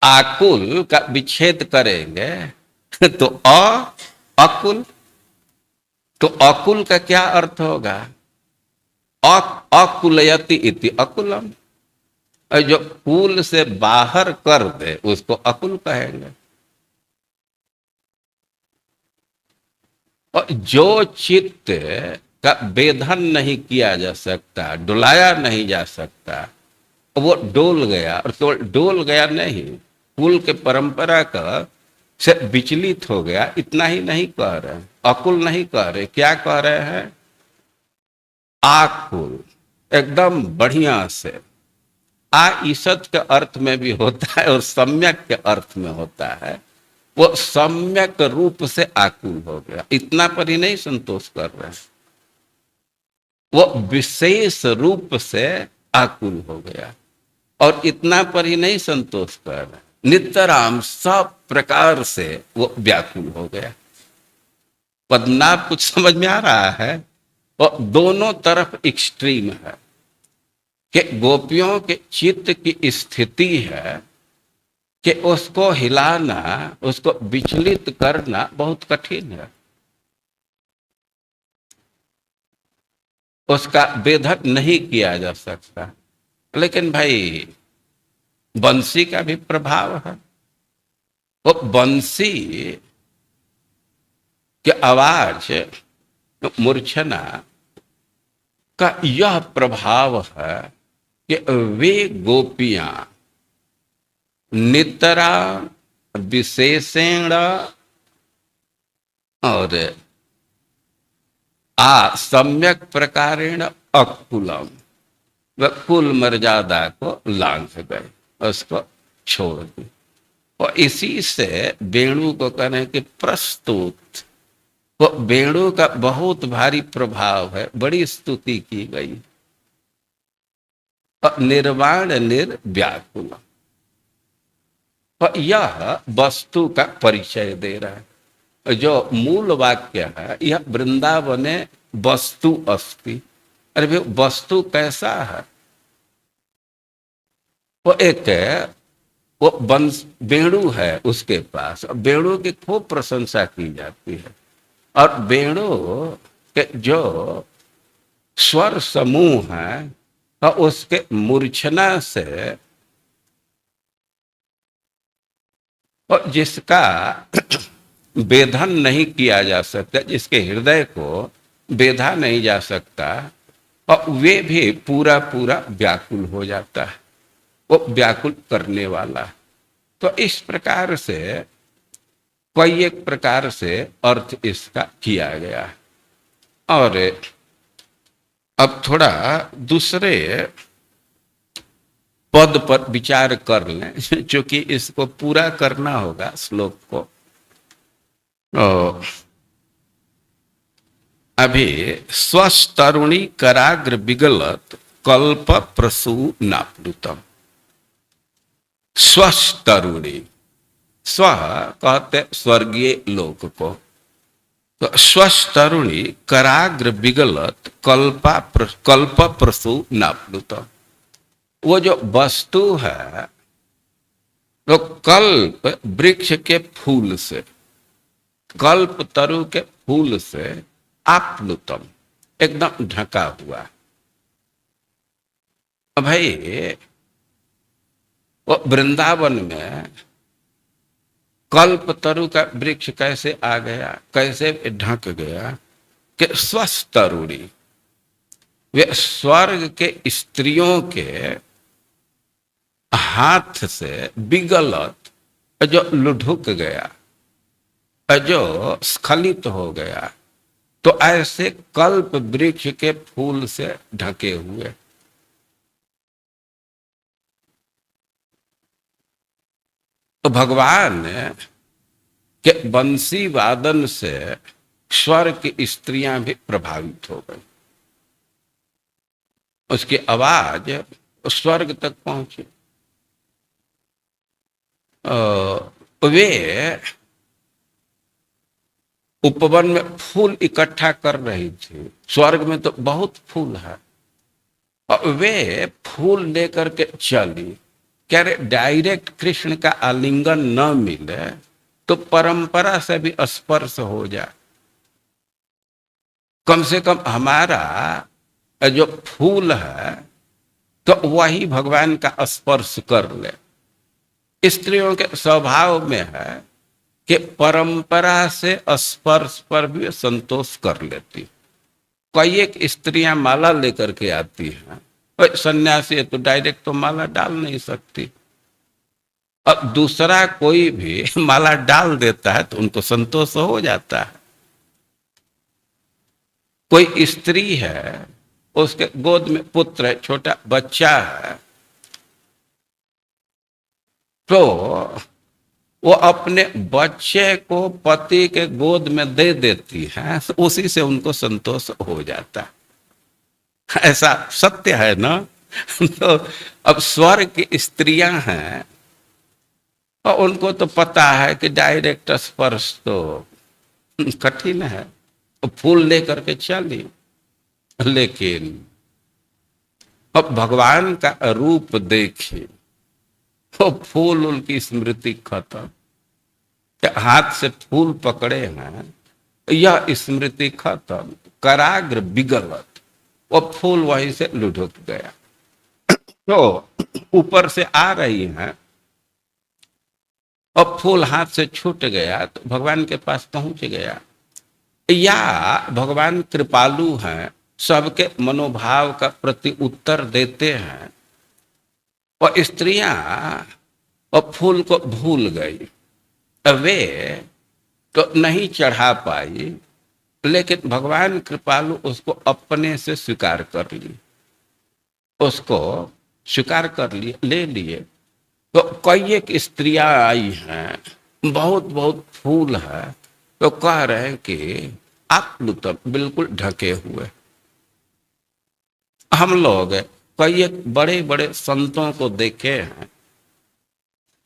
आकुल का विच्छेद करेंगे तो अकुल। तो अकुल का क्या अर्थ होगा? अकुलयति इति अकुलम। और जो कुल से बाहर कर दे उसको अकुल कहेंगे। और जो चित्त का वेधन नहीं किया जा सकता, डुलाया नहीं जा सकता, वो डोल गया। और तो डोल गया नहीं, कुल के परंपरा का से विचलित हो गया, इतना ही नहीं कह रहे, अकुल नहीं कह रहे, क्या कह रहे हैं? आकुल, एकदम बढ़िया से। आ ईसत के अर्थ में भी होता है और सम्यक के अर्थ में होता है। वो सम्यक रूप से आकुल हो गया, इतना पर ही नहीं संतोष कर रहे हैं, वो विशेष रूप से आकुल हो गया। और इतना पर ही नहीं संतोष कर रहे, नितराम सब प्रकार से वो व्याकुल हो गया। पद्मनाभ कुछ समझ में आ रहा है? और दोनों तरफ एक्सट्रीम है कि गोपियों के चित्त की स्थिति है कि उसको हिलाना, उसको विचलित करना बहुत कठिन है, उसका भेदक नहीं किया जा सकता। लेकिन भाई बंसी का भी प्रभाव है। वो बंसी की आवाज, मूर्छना का यह प्रभाव है कि वे गोपियां नितरा विशेषण और सम्यक प्रकारेण अकुलम, वह कुल मर्यादा को लांघ गए, उसको छोड़ दी। और इसी से वेणु को कहने कि प्रस्तुत, वो वेणु का बहुत भारी प्रभाव है, बड़ी स्तुति की गई। निर्वाण निर्व्याकुल, यह वस्तु का परिचय दे रहा है। जो मूल वाक्य है, यह वृंदावने वस्तु अस्ति। अरे भाई वस्तु कैसा है? वो एक वो वेणु है उसके पास, वेणु की खूब प्रशंसा की जाती है। और वेणु के जो स्वर समूह है और उसके मूर्छना से, और जिसका वेधन नहीं किया जा सकता, जिसके हृदय को बेधा नहीं जा सकता, और वे भी पूरा पूरा व्याकुल हो जाता है, वो व्याकुल करने वाला। तो इस प्रकार से कई एक प्रकार से अर्थ इसका किया गया। और अब थोड़ा दूसरे पद पर विचार कर लें, क्योंकि इसको पूरा करना होगा श्लोक को। अभी स्वस्तरुणी कराग्र विगलत कल्प प्रसू नाप्लुतम। स्वस्तरुणी, स्व कहते स्वर्गीय लोक को, तो स्वस्तरुणी कराग्र विगलत कल्प प्रसू नाप्लुतम। वो जो वस्तु है वो कल्प वृक्ष के फूल से, कल्प तरु के फूल से आप्लुतम, एकदम ढका हुआ। भाई वो वृंदावन में कल्प तरु का वृक्ष कैसे आ गया, कैसे ढक गया कि स्वस्तरुणी, वे स्वर्ग के स्त्रियों के हाथ से विगलत, जो लुढ़क गया, जो स्खलित हो गया, तो ऐसे कल्प वृक्ष के फूल से ढके हुए। तो भगवान के बंसी वादन से स्वर्ग की स्त्रियां भी प्रभावित हो गई। उसकी आवाज स्वर्ग तक पहुंची। वे उपवन में फूल इकट्ठा कर रही थी। स्वर्ग में तो बहुत फूल है, और वे फूल लेकर के चली। कह रहे डायरेक्ट कृष्ण का आलिंगन न मिले तो परंपरा से भी स्पर्श हो जाए, कम से कम हमारा जो फूल है तो वही भगवान का स्पर्श कर ले। स्त्रियों के स्वभाव में है कि परंपरा से स्पर्श पर भी संतोष कर लेती। कई एक स्त्रियां माला लेकर के आती हैं, और सन्यासी है तो डायरेक्ट तो माला डाल नहीं सकती। अब दूसरा कोई भी माला डाल देता है तो उनको संतोष हो जाता है। कोई स्त्री है, उसके गोद में पुत्र है, छोटा बच्चा है, तो वो अपने बच्चे को पति के गोद में दे देती है, उसी से उनको संतोष हो जाता है। ऐसा सत्य है ना। तो अब स्वर्ग की स्त्रियां हैं और उनको तो पता है कि डायरेक्ट स्पर्श तो कठिन है, फूल लेकर के चली। लेकिन अब भगवान का रूप देखिए, वो फूल उनकी स्मृति खत्म। हाथ से फूल पकड़े हैं, यह स्मृति खत्म। कराग्र विगलत, वो फूल वहीं से लुढ़क गया। तो ऊपर से आ रही हैं और फूल हाथ से छूट गया तो भगवान के पास पहुंच गया। या भगवान कृपालु हैं, सबके मनोभाव का प्रति उत्तर देते हैं, और स्त्रियां और फूल को भूल गई। वे तो नहीं चढ़ा पाई, लेकिन भगवान कृपालु उसको अपने से स्वीकार कर ली, उसको स्वीकार कर लिए, ले लिए। तो कई एक स्त्रियां आई हैं, बहुत बहुत फूल है, तो कह रहे हैं कि आप तो बिल्कुल ढके हुए। हम लोग कई एक बड़े बड़े संतों को देखे हैं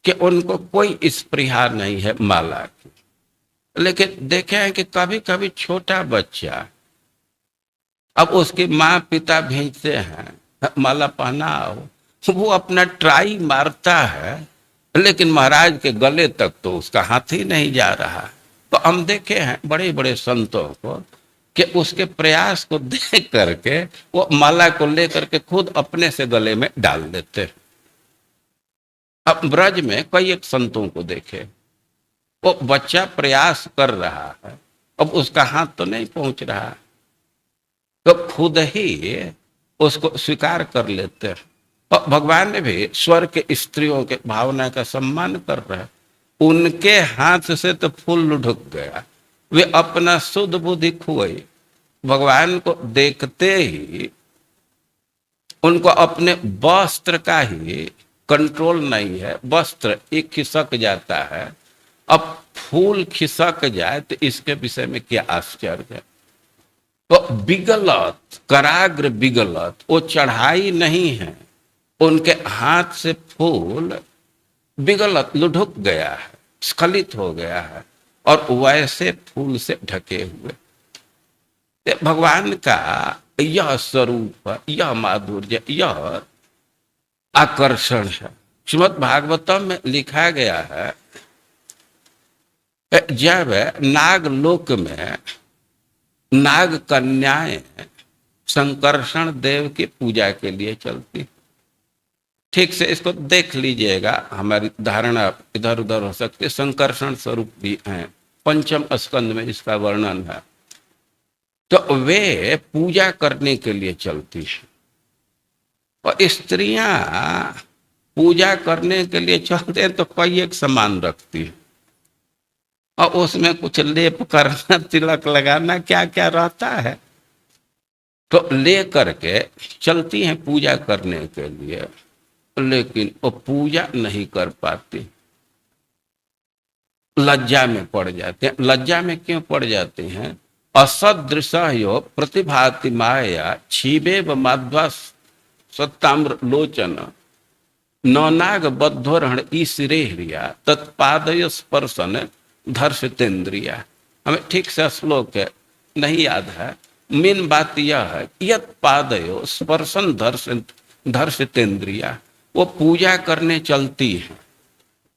कि उनको कोई स्पृहा नहीं है माला की, लेकिन देखे हैं कि कभी कभी छोटा बच्चा, अब उसकी माँ पिता भेजते हैं माला पहनाओ, वो अपना ट्राई मारता है, लेकिन महाराज के गले तक तो उसका हाथ ही नहीं जा रहा। तो हम देखे हैं बड़े बड़े संतों को कि उसके प्रयास को देख करके वो माला को लेकर के खुद अपने से गले में डाल देते हैं। अब ब्रज में कई एक संतों को देखे, वो बच्चा प्रयास कर रहा है, अब उसका हाथ तो नहीं पहुंच रहा, तो खुद ही उसको स्वीकार कर लेते हैं। और भगवान ने भी स्वर्ग के स्त्रियों के भावना का सम्मान कर रहे हैं। उनके हाथ से तो फूल लुढ़क गया, वे अपना शुद्ध बुद्धि खोए। भगवान को देखते ही उनको अपने वस्त्र का ही कंट्रोल नहीं है, वस्त्र एक खिसक जाता है। अब फूल खिसक जाए तो इसके विषय में क्या आश्चर्य है। तो विगलत, कराग्र विगलत, वो चढ़ाई नहीं है, उनके हाथ से फूल विगलत लुढ़क गया है, स्खलित हो गया है, और वैसे फूल से ढके हुए। भगवान का यह स्वरूप, यह माधुर्य, यह आकर्षण है। श्रीमद् भागवतम में लिखा गया है, जब नागलोक में नाग कन्याएं संकर्षण देव की पूजा के लिए चलती, ठीक से इसको देख लीजिएगा, हमारी धारणा इधर उधर हो सकती है। संकर्षण स्वरूप भी है, पंचम स्कंद में इसका वर्णन है। तो वे पूजा करने के लिए चलती है, और स्त्रियां पूजा करने के लिए चलते हैं तो कोई एक सामान रखती है, और उसमें कुछ लेप करना, तिलक लगाना, क्या क्या रहता है, तो ले करके चलती हैं पूजा करने के लिए, लेकिन वो पूजा नहीं कर पाती, लज्जा में पड़ जाते हैं। लज्जा में क्यों पड़ जाते हैं? असदृश यो प्रतिभाति माया क्षीबे व माध्वा सत्ताम्र लोचन नौनाग बद्धोरण ईश्रेरिया तत्पादय स्पर्शन धर्षतेन्द्रिया। हमें ठीक से श्लोक है नहीं याद है, मेन बात यह है यत पादयो स्पर्शन धर्षतेन्द्रिया, वो पूजा करने चलती है,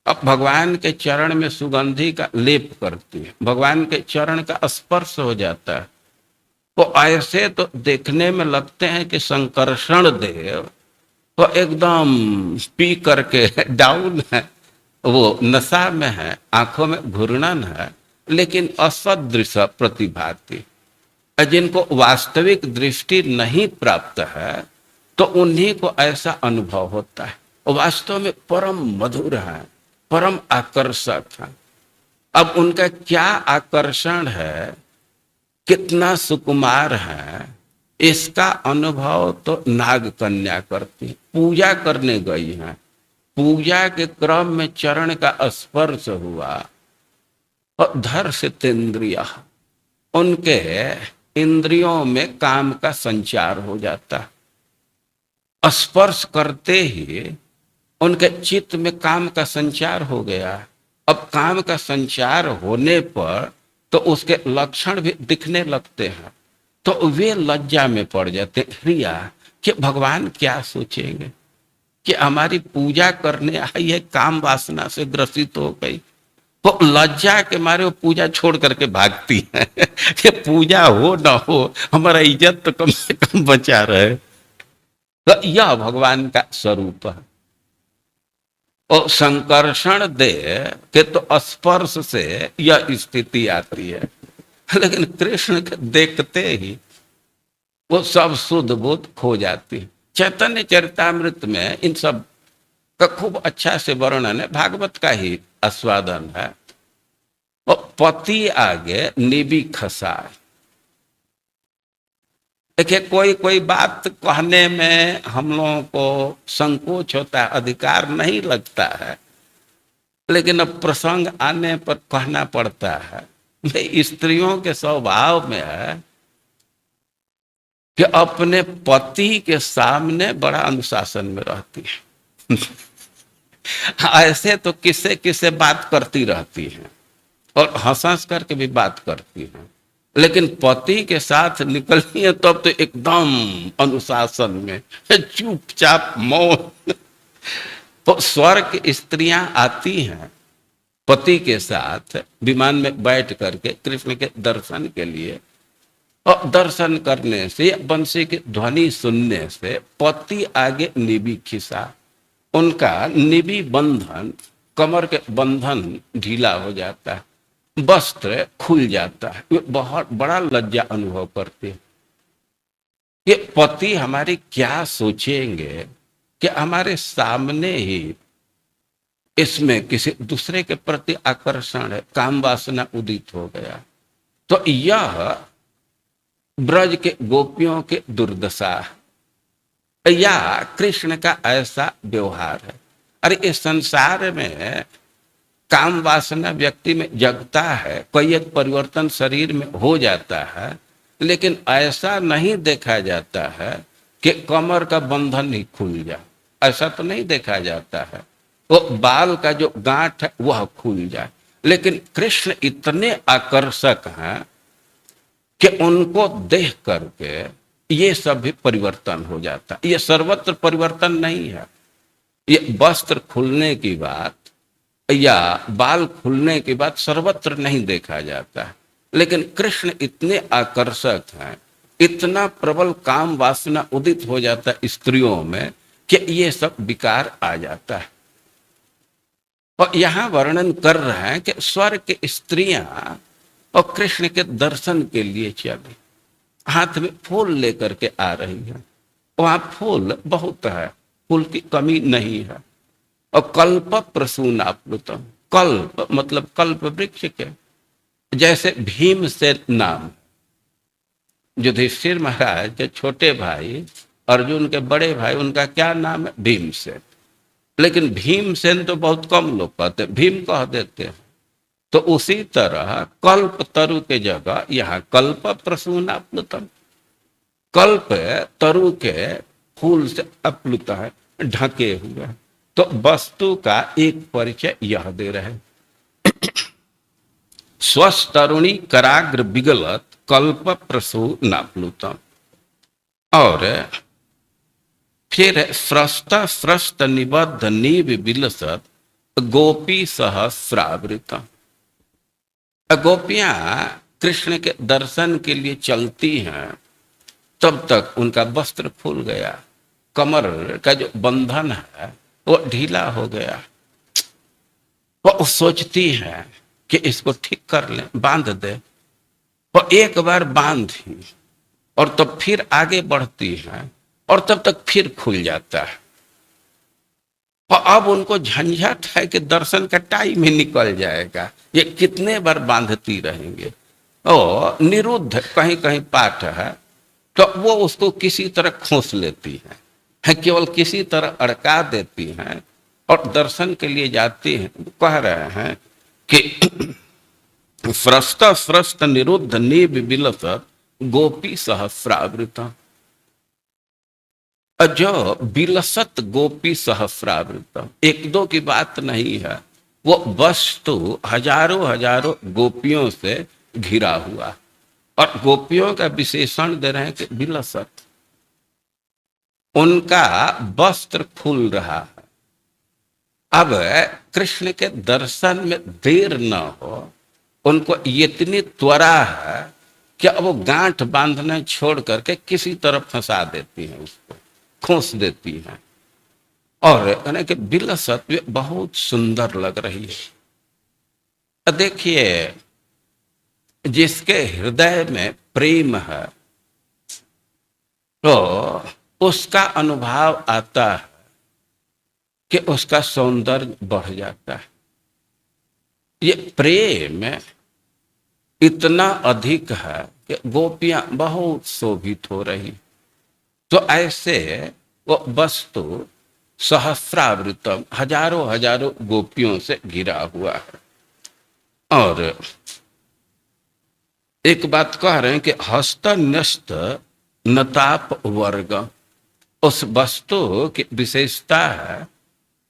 अब भगवान के चरण में सुगंधि का लेप करती है, भगवान के चरण का स्पर्श हो जाता है, तो ऐसे तो देखने में लगते हैं कि संकर्षण देव तो एकदम पी करके डाउन है, वो नशा में है, आंखों में घूर्णन है, लेकिन असदृश प्रतिभाति, जिनको वास्तविक दृष्टि नहीं प्राप्त है तो उन्हीं को ऐसा अनुभव होता है। वास्तव में परम मधुर है, परम आकर्षक है। अब उनका क्या आकर्षण है, कितना सुकुमार है, इसका अनुभव तो नाग कन्या करती, पूजा करने गई है, पूजा के क्रम में चरण का स्पर्श हुआ और धर्षतेन्द्रिया, उनके इंद्रियों में काम का संचार हो जाता, स्पर्श करते ही उनके चित्त में काम का संचार हो गया। अब काम का संचार होने पर तो उसके लक्षण भी दिखने लगते हैं, तो वे लज्जा में पड़ जाते रिया कि भगवान क्या सोचेंगे कि हमारी पूजा करने आई है, काम वासना से ग्रसित हो गई, तो लज्जा के मारे वो पूजा छोड़ करके भागती है कि पूजा हो ना हो हमारा इज्जत तो कम से कम बचा रहे। तो यह भगवान का स्वरूप है। और संकर्षण दे के तो स्पर्श से यह स्थिति आती है, लेकिन कृष्ण के देखते ही वो सब शुद्ध बुद्ध खो जाती है। चैतन्य चरितामृत में इन सब का खूब अच्छा से वर्णन है, भागवत का ही आस्वादन है। और पति आगे निबी खसाए, देखिए कोई कोई बात कहने में हम लोगों को संकोच होता है, अधिकार नहीं लगता है, लेकिन अब प्रसंग आने पर कहना पड़ता है। स्त्रियों के स्वभाव में है कि अपने पति के सामने बड़ा अनुशासन में रहती है ऐसे तो किससे किससे बात करती रहती है और हंस करके भी बात करती है, लेकिन पति के साथ निकलती है तब तो एकदम अनुशासन में, चुपचाप मौन। तो स्वर्ग स्त्रियां आती हैं पति के साथ विमान में बैठ करके कृष्ण के दर्शन के लिए, और दर्शन करने से बंसी की ध्वनि सुनने से पति आगे निबी खिसा, उनका निबी बंधन, कमर के बंधन ढीला हो जाता है, वस्त्र खुल जाता है, वे बहुत बड़ा लज्जा अनुभव करते हैं कि पति हमारे क्या सोचेंगे कि हमारे सामने ही इसमें किसी दूसरे के प्रति आकर्षण है, काम वासना उदित हो गया। तो यह ब्रज के गोपियों के दुर्दशा है या कृष्ण का ऐसा व्यवहार है। अरे इस संसार में काम वासना व्यक्ति में जगता है, कोई एक परिवर्तन शरीर में हो जाता है, लेकिन ऐसा नहीं देखा जाता है कि कमर का बंधन ही खुल जाए, ऐसा तो नहीं देखा जाता है। वो बाल का जो गांठ है वह खुल जाए, लेकिन कृष्ण इतने आकर्षक हैं कि उनको देख करके ये सब भी परिवर्तन हो जाता है। ये सर्वत्र परिवर्तन नहीं है, ये वस्त्र खुलने की बात या बाल खुलने की बात सर्वत्र नहीं देखा जाता है, लेकिन कृष्ण इतने आकर्षक हैं, इतना प्रबल काम वासना उदित हो जाता है स्त्रियों में कि ये सब विकार आ जाता है। और यहां वर्णन कर रहे हैं कि स्वर्ग की स्त्रियां और कृष्ण के दर्शन के लिए चली, हाथ में फूल लेकर के आ रही है। वहां फूल बहुत है, फूल की कमी नहीं है। और कल्प प्रसूनाप्लुतम, कल्प मतलब कल्प वृक्ष के, जैसे भीम से नाम, युधिष्ठिर महाराज के छोटे भाई अर्जुन के बड़े भाई, उनका क्या नाम है? भीमसेन। लेकिन भीमसेन तो बहुत कम लोग कहते, भीम कह देते हैं। तो उसी तरह कल्प तरु के जगह यहाँ कल्प प्रसूनाप्लुतम, कल्प तरु के फूल से अप्लुत है, ढके हुए। तो वस्तु का एक परिचय यह दे रहे, स्वस्तरुणी कराग्र विगलत कल्प प्रसूनाप्लुतम। और फिर स्रष्ट स्रष्ट निबद्ध नीव विलसत गोपी सहस्रावृतम। गोपियां कृष्ण के दर्शन के लिए चलती हैं, तब तक उनका वस्त्र फूल गया, कमर का जो बंधन है वो ढीला हो गया। वो सोचती है कि इसको ठीक कर लें, बांध दे। वो एक बार बांधी और तब फिर आगे बढ़ती है, और तब तक फिर खुल जाता है। और अब उनको झंझट है कि दर्शन का टाइम ही निकल जाएगा, ये कितने बार बांधती रहेंगे। और निरुद्ध कहीं कहीं पाठ है, तो वो उसको किसी तरह खोस लेती है, केवल किसी तरह अड़का देती हैं और दर्शन के लिए जाती हैं। कह रहे हैं कि स्रष्ट स्रष्ट निरुद्ध नीव विलसत गोपी सहस्रावृतम। जो विलसत गोपी सहस्रावृतम, एक दो की बात नहीं है, वो वस्तु हजारों हजारों गोपियों से घिरा हुआ। और गोपियों का विशेषण दे रहे हैं कि विलसत, उनका वस्त्र फूल रहा है। अब कृष्ण के दर्शन में देर न हो, उनको इतनी त्वरा है कि अब वो गांठ बांधने छोड़ करके किसी तरफ फंसा देती हैं, उसको खोस देती हैं। और यानी कि विलसत बहुत सुंदर लग रही है। देखिए, जिसके हृदय में प्रेम है तो उसका अनुभव आता है कि उसका सौंदर्य बढ़ जाता है। ये प्रेम इतना अधिक है कि गोपियां बहुत शोभित हो रही। तो ऐसे वो वस्तु सहस्रावृतम, हजारों हजारों गोपियों से घिरा हुआ है। और एक बात कह रहे हैं कि हस्त न्यस्त नताप वर्ग, उस वस्तु की विशेषता है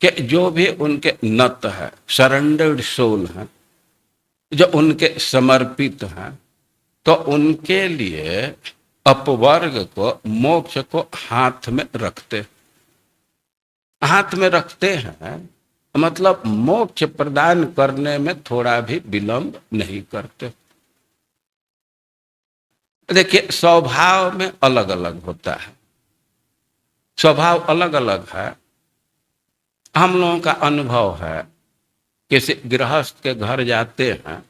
कि जो भी उनके नत है, सरेंडर्ड सोल है, जो उनके समर्पित हैं, तो उनके लिए अपवर्ग को, मोक्ष को हाथ में रखते हैं। मतलब मोक्ष प्रदान करने में थोड़ा भी विलंब नहीं करते। देखिए, स्वभाव में अलग अलग होता है, स्वभाव अलग अलग है। हम लोगों का अनुभव है, किसी गृहस्थ के घर जाते हैं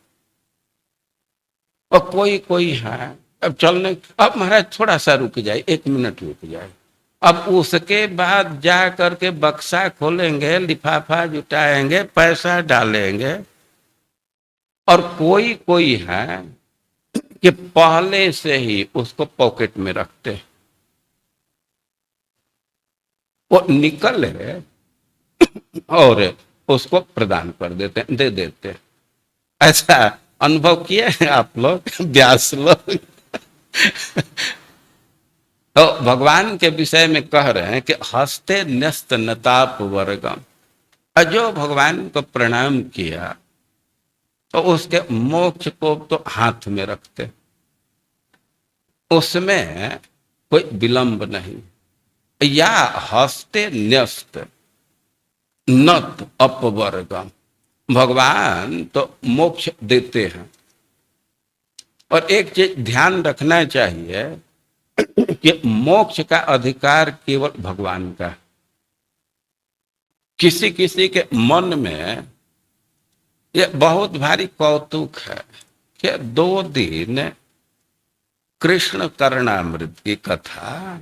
और कोई है, अब चलने, अब महाराज थोड़ा सा रुक जाए, 1 मिनट रुक जाए। अब उसके बाद जा करके बक्सा खोलेंगे, लिफाफा जुटाएंगे, पैसा डालेंगे। और कोई है कि पहले से ही उसको पॉकेट में रखते, वो निकले और उसको प्रदान कर देते, दे देते। ऐसा अनुभव किए हैं आप लोग, व्यास लोग? तो भगवान के विषय में कह रहे हैं कि हस्ते न्यस्त नताप वर्गम। जो भगवान को प्रणाम किया तो उसके मोक्ष को तो हाथ में रखते, उसमें कोई विलंब नहीं। या हस्ते न्यस्त नत अपवर्गम, भगवान तो मोक्ष देते हैं। और एक चीज ध्यान रखना चाहिए कि मोक्ष का अधिकार केवल भगवान का है। किसी किसी के मन में ये बहुत भारी कौतुक है कि 2 दिन कृष्ण कर्णामृत की कथा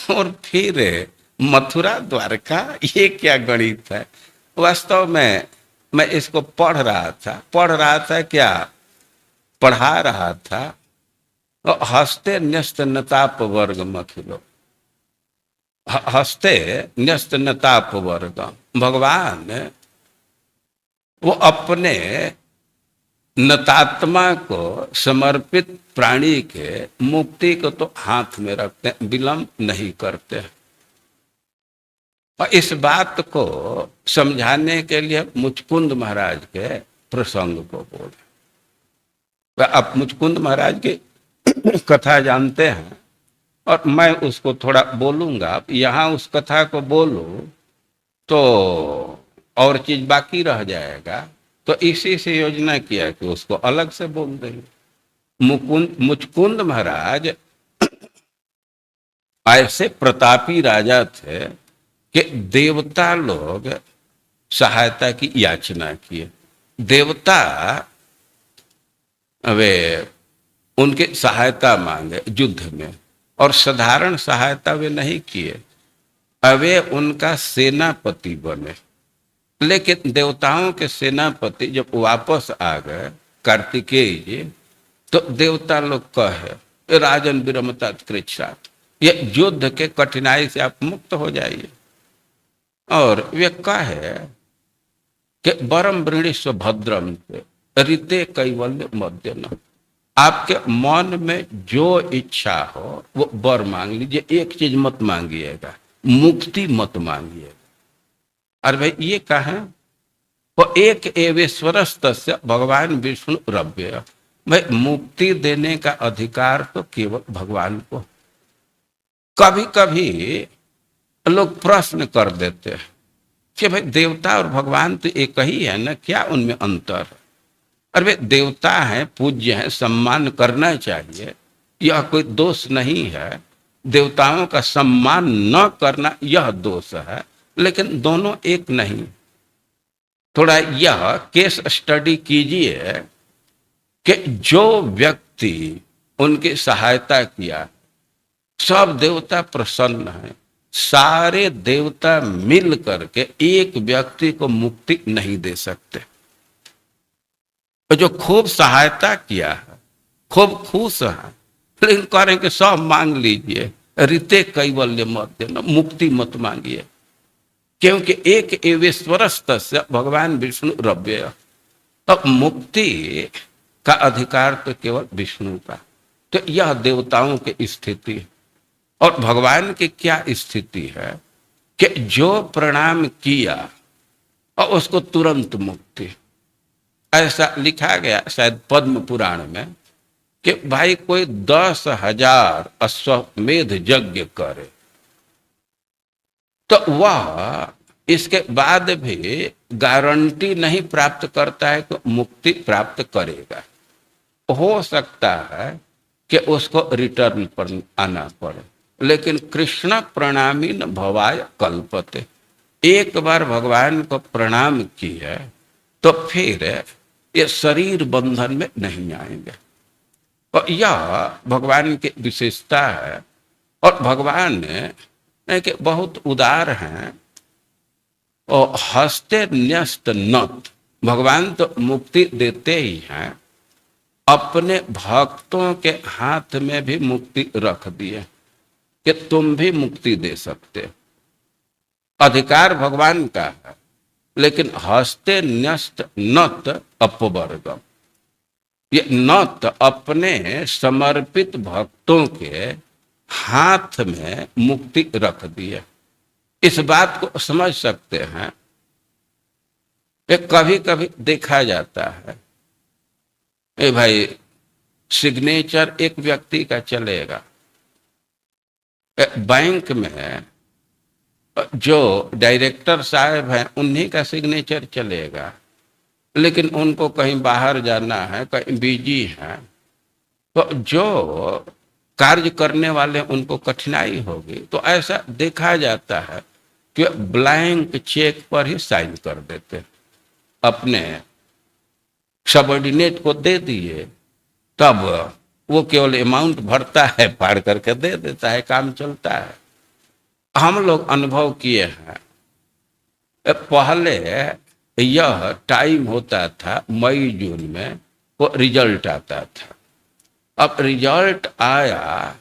और फिर मथुरा द्वारका, ये क्या गणित है। वास्तव में मैं इसको पढ़ रहा था क्या, पढ़ा रहा था। और हस्ते न्यस्त नताप वर्ग मखिलो, हस्ते न्यस्त नताप वर्ग, भगवान वो अपने नतात्मा को समर्पित प्राणी के मुक्ति को तो हाथ में रखते हैं, विलंब नहीं करते। और इस बात को समझाने के लिए मुचकुंद महाराज के प्रसंग को बोले। आप मुचकुंद महाराज की कथा जानते हैं और मैं उसको थोड़ा बोलूंगा। यहाँ उस कथा को बोलूं तो और चीज बाकी रह जाएगा, तो इसी से योजना किया कि उसको अलग से बोल देंगे। मुचकुंद महाराज ऐसे प्रतापी राजा थे कि देवता लोग सहायता की याचना किए। देवता वे उनके सहायता मांगे युद्ध में, और साधारण सहायता वे नहीं किए, वे उनका सेनापति बने। लेकिन देवताओं के सेनापति जब वापस आ गए कार्तिकेय जी, तो देवता लोग कहे राजन विरमता कृच्छ्रात, ये युद्ध के कठिनाई से आप मुक्त हो जाइए। और वे कहे कि बरम वृणीस्व भद्रम ऋते कैवल्य मध्यन, आपके मन में जो इच्छा हो वो वर मांग लीजिए, एक चीज मत मांगिएगा, मुक्ति मत मांगिएगा। अरे भाई ये कहा, वो एक एवेश्वरस्त भगवान विष्णु रव्य, भाई मुक्ति देने का अधिकार तो केवल भगवान को। कभी कभी लोग प्रश्न कर देते हैं कि भाई देवता और भगवान तो एक ही है ना, क्या उनमें अंतर है। अरे वे देवता हैं, पूज्य हैं, सम्मान करना चाहिए, यह कोई दोष नहीं है। देवताओं का सम्मान न करना यह दोष है, लेकिन दोनों एक नहीं। थोड़ा यह केस स्टडी कीजिए कि जो व्यक्ति उनकी सहायता किया, सब देवता प्रसन्न हैं, सारे देवता मिल करके एक व्यक्ति को मुक्ति नहीं दे सकते। जो खूब सहायता किया है, खूब खुश है, लेकिन कह रहे हैं कि सब मांग लीजिए, ऋते कैवल्य मत देना, मुक्ति मत मांगिए, क्योंकि एक एवेश्वरस्त भगवान विष्णु रव्य। अब मुक्ति का अधिकार तो केवल विष्णु का। तो यह देवताओं की स्थिति है। और भगवान की क्या स्थिति है कि जो प्रणाम किया और उसको तुरंत मुक्ति। ऐसा लिखा गया शायद पद्म पुराण में कि भाई कोई 10,000 अश्वमेध यज्ञ करे तो वह इसके बाद भी गारंटी नहीं प्राप्त करता है कि मुक्ति प्राप्त करेगा। हो सकता है कि उसको रिटर्न पर आना पड़े, लेकिन कृष्ण प्रणामी न भवाय कल्पते, एक बार भगवान को प्रणाम किया तो फिर ये शरीर बंधन में नहीं आएंगे। और यह भगवान की विशेषता है। और भगवान कि बहुत उदार हैं और हस्ते न्यस्त नत, भगवान तो मुक्ति देते ही हैं, अपने भक्तों के हाथ में भी मुक्ति रख दिए कि तुम भी मुक्ति दे सकते। अधिकार भगवान का है, लेकिन हस्ते न्यस्त नत अपवर्गम, ये नत अपने समर्पित भक्तों के हाथ में मुक्ति रख दिए। इस बात को समझ सकते हैं। कभी कभी देखा जाता है भाई सिग्नेचर एक व्यक्ति का चलेगा, बैंक में जो डायरेक्टर साहब हैं उन्हीं का सिग्नेचर चलेगा, लेकिन उनको कहीं बाहर जाना है, कहीं बिजी है, तो जो कार्य करने वाले उनको कठिनाई होगी। तो ऐसा देखा जाता है कि ब्लैंक चेक पर ही साइन कर देते, अपने सबऑर्डिनेट को दे दिए, तब वो केवल अमाउंट भरता है, फाड़ करके दे देता है, काम चलता है। हम लोग अनुभव किए हैं, पहले यह टाइम होता था मई जून में, वो रिजल्ट आता था। अब रिजल्ट आया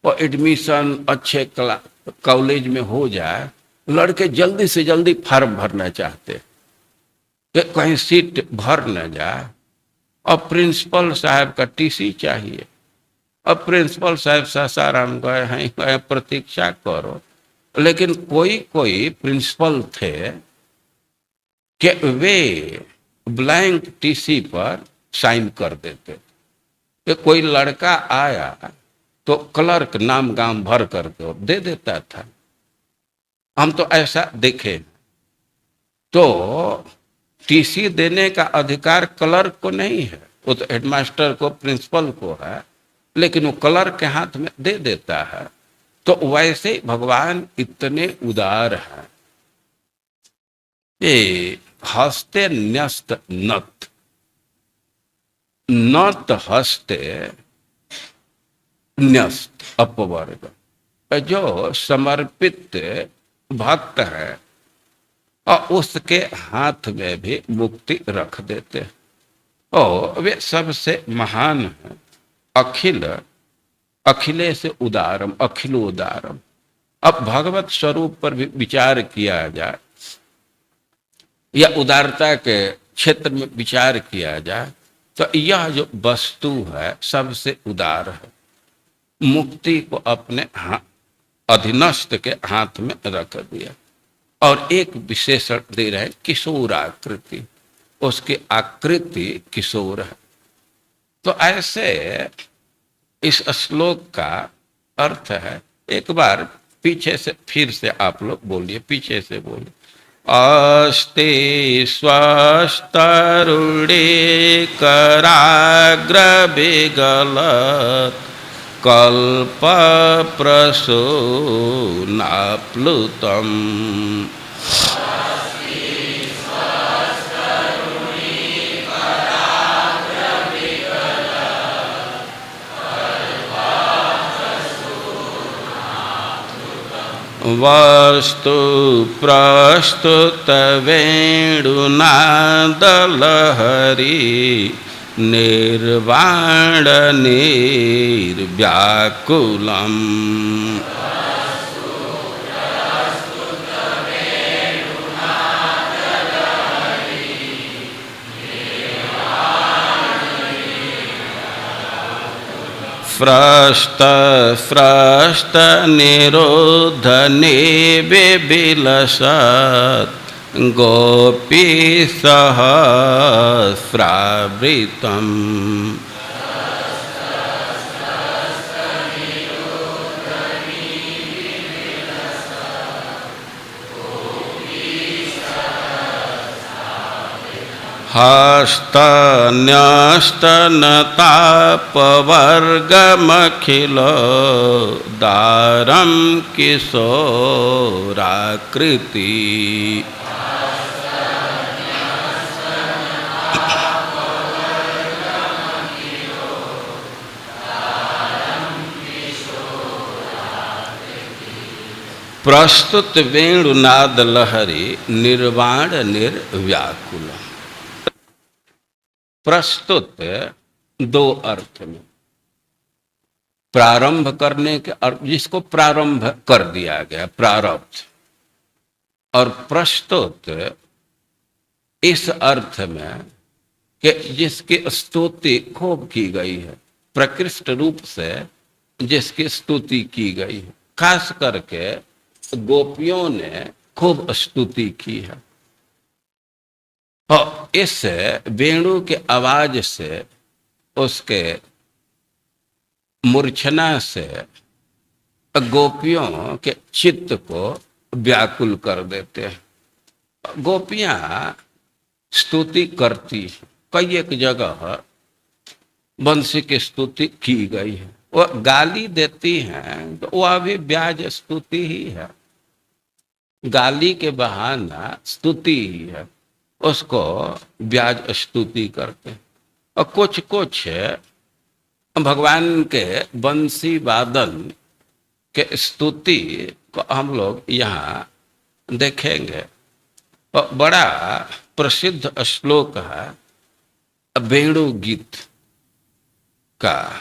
और एडमिशन अच्छे कॉलेज में हो जाए, लड़के जल्दी से जल्दी फॉर्म भरना चाहते कि कहीं सीट भर न जाए। अब प्रिंसिपल साहब का टीसी चाहिए। अब प्रिंसिपल साहब सासाराम गए हैं, प्रतीक्षा करो। लेकिन कोई कोई प्रिंसिपल थे कि वे ब्लैंक टीसी पर साइन कर देते कि कोई लड़का आया तो क्लर्क नाम गाम भर करके दे देता था। हम तो ऐसा देखे। तो टीसी देने का अधिकार क्लर्क को नहीं है, वो तो हेडमास्टर को, प्रिंसिपल को है, लेकिन वो क्लर्क के हाथ में दे देता है। तो वैसे भगवान इतने उदार हैं। ये हस्ते न्यस्त नत, नत हस्ते न्यस्त अपवर्ग। जो समर्पित भक्त है और उसके हाथ में भी मुक्ति रख देते हैं, और वे सबसे महान है। अखिल अखिलेश उदारम, अखिल उदारम। अब भगवत स्वरूप पर भी विचार किया जाए या उदारता के क्षेत्र में विचार किया जाए, तो यह जो वस्तु है सबसे उदार है। मुक्ति को अपने अधीनस्थ के हाथ में रख दिया। और एक विशेषण दे रहे, किशोराकृति, उसकी आकृति किशोर है। तो ऐसे इस श्लोक का अर्थ है। एक बार पीछे से फिर से आप लोग बोलिए, पीछे से बोलिए। अस्ते स्वस्तरुणे कराग्र विगलत् कल्प प्रसूनाप्लुतम्। वस्तु प्रस्तुत वेणुनादलहरी निर्वाण निर्व्याकुलम्। फ्रस्त निरोधने विलसत् गोपी सहस्रावृतम्। हस्तन्यस्तनतापवर्गमखिल दारं किशोराकृति। प्रस्तुत वेणुनाद लहरी निर्वाण निर्व्याकुल। प्रस्तुत दो अर्थ में, प्रारंभ करने के अर्थ, जिसको प्रारंभ कर दिया गया, प्रारब्ध। और प्रस्तुत इस अर्थ में कि जिसकी स्तुति खूब की गई है, प्रकृष्ट रूप से जिसकी स्तुति की गई है। खास करके गोपियों ने खूब स्तुति की है। और इस वेणु के आवाज से, उसके मूर्छना से गोपियों के चित्त को व्याकुल कर देते हैं। गोपियां स्तुति करती हैं, कई एक जगह बंसी की स्तुति की गई है। वो गाली देती हैं तो वह भी ब्याज स्तुति ही है। गाली के बहाना स्तुति ही है, उसको ब्याज स्तुति करते हैं। और कुछ कुछ भगवान के बंसी वादन के स्तुति को हम लोग यहाँ देखेंगे। और बड़ा प्रसिद्ध श्लोक है वेणु गीत का,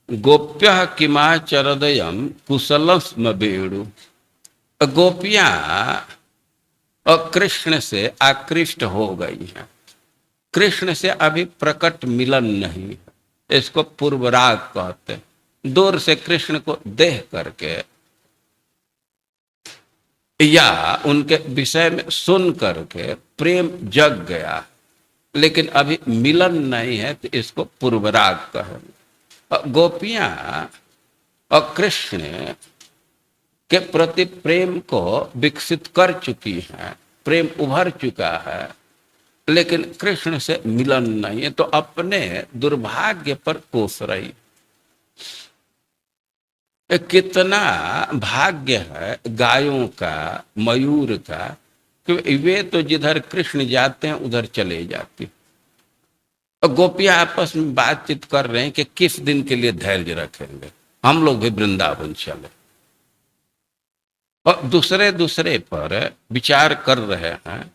गोप्य किमाचरदयम कुशलस्म वेणु। गोपियां और कृष्ण से आकृष्ट हो गई हैं, कृष्ण से अभी प्रकट मिलन नहीं है, इसको पूर्वराग कहते हैं। दूर से कृष्ण को देख करके या उनके विषय में सुन करके प्रेम जग गया, लेकिन अभी मिलन नहीं है, तो इसको पूर्वराग कहेंगे। गोपियां और कृष्ण के प्रति प्रेम को विकसित कर चुकी हैं, प्रेम उभर चुका है, लेकिन कृष्ण से मिलन नहीं है, तो अपने दुर्भाग्य पर कोस रही। कितना भाग्य है गायों का, मयूर का, कि वे तो जिधर कृष्ण जाते हैं उधर चले जाती। और गोपियां आपस में बातचीत कर रहे हैं कि किस दिन के लिए धैर्य रखेंगे, हम लोग भी वृंदावन चले। और दूसरे दूसरे पर विचार कर रहे हैं।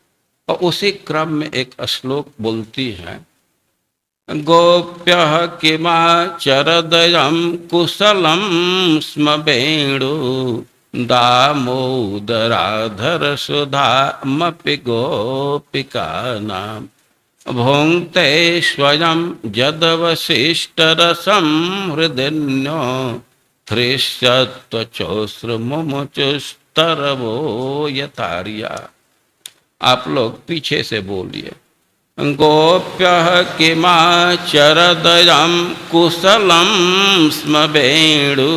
और उसी क्रम में एक श्लोक बोलती है, गोप्य किमाचरदयम कुशलम स्म वेणु दामोदराधर सुधामपि गोपिकानां भुङ्क्ते स्वयं यदवशिष्टरसं हृदिन्यो हृष्यत्वचोस्रमुमुचुस्तरवो यथार्या। आप लोग पीछे से बोलिए, गोप्य किमाचरदयम कुशलम स्म वेणु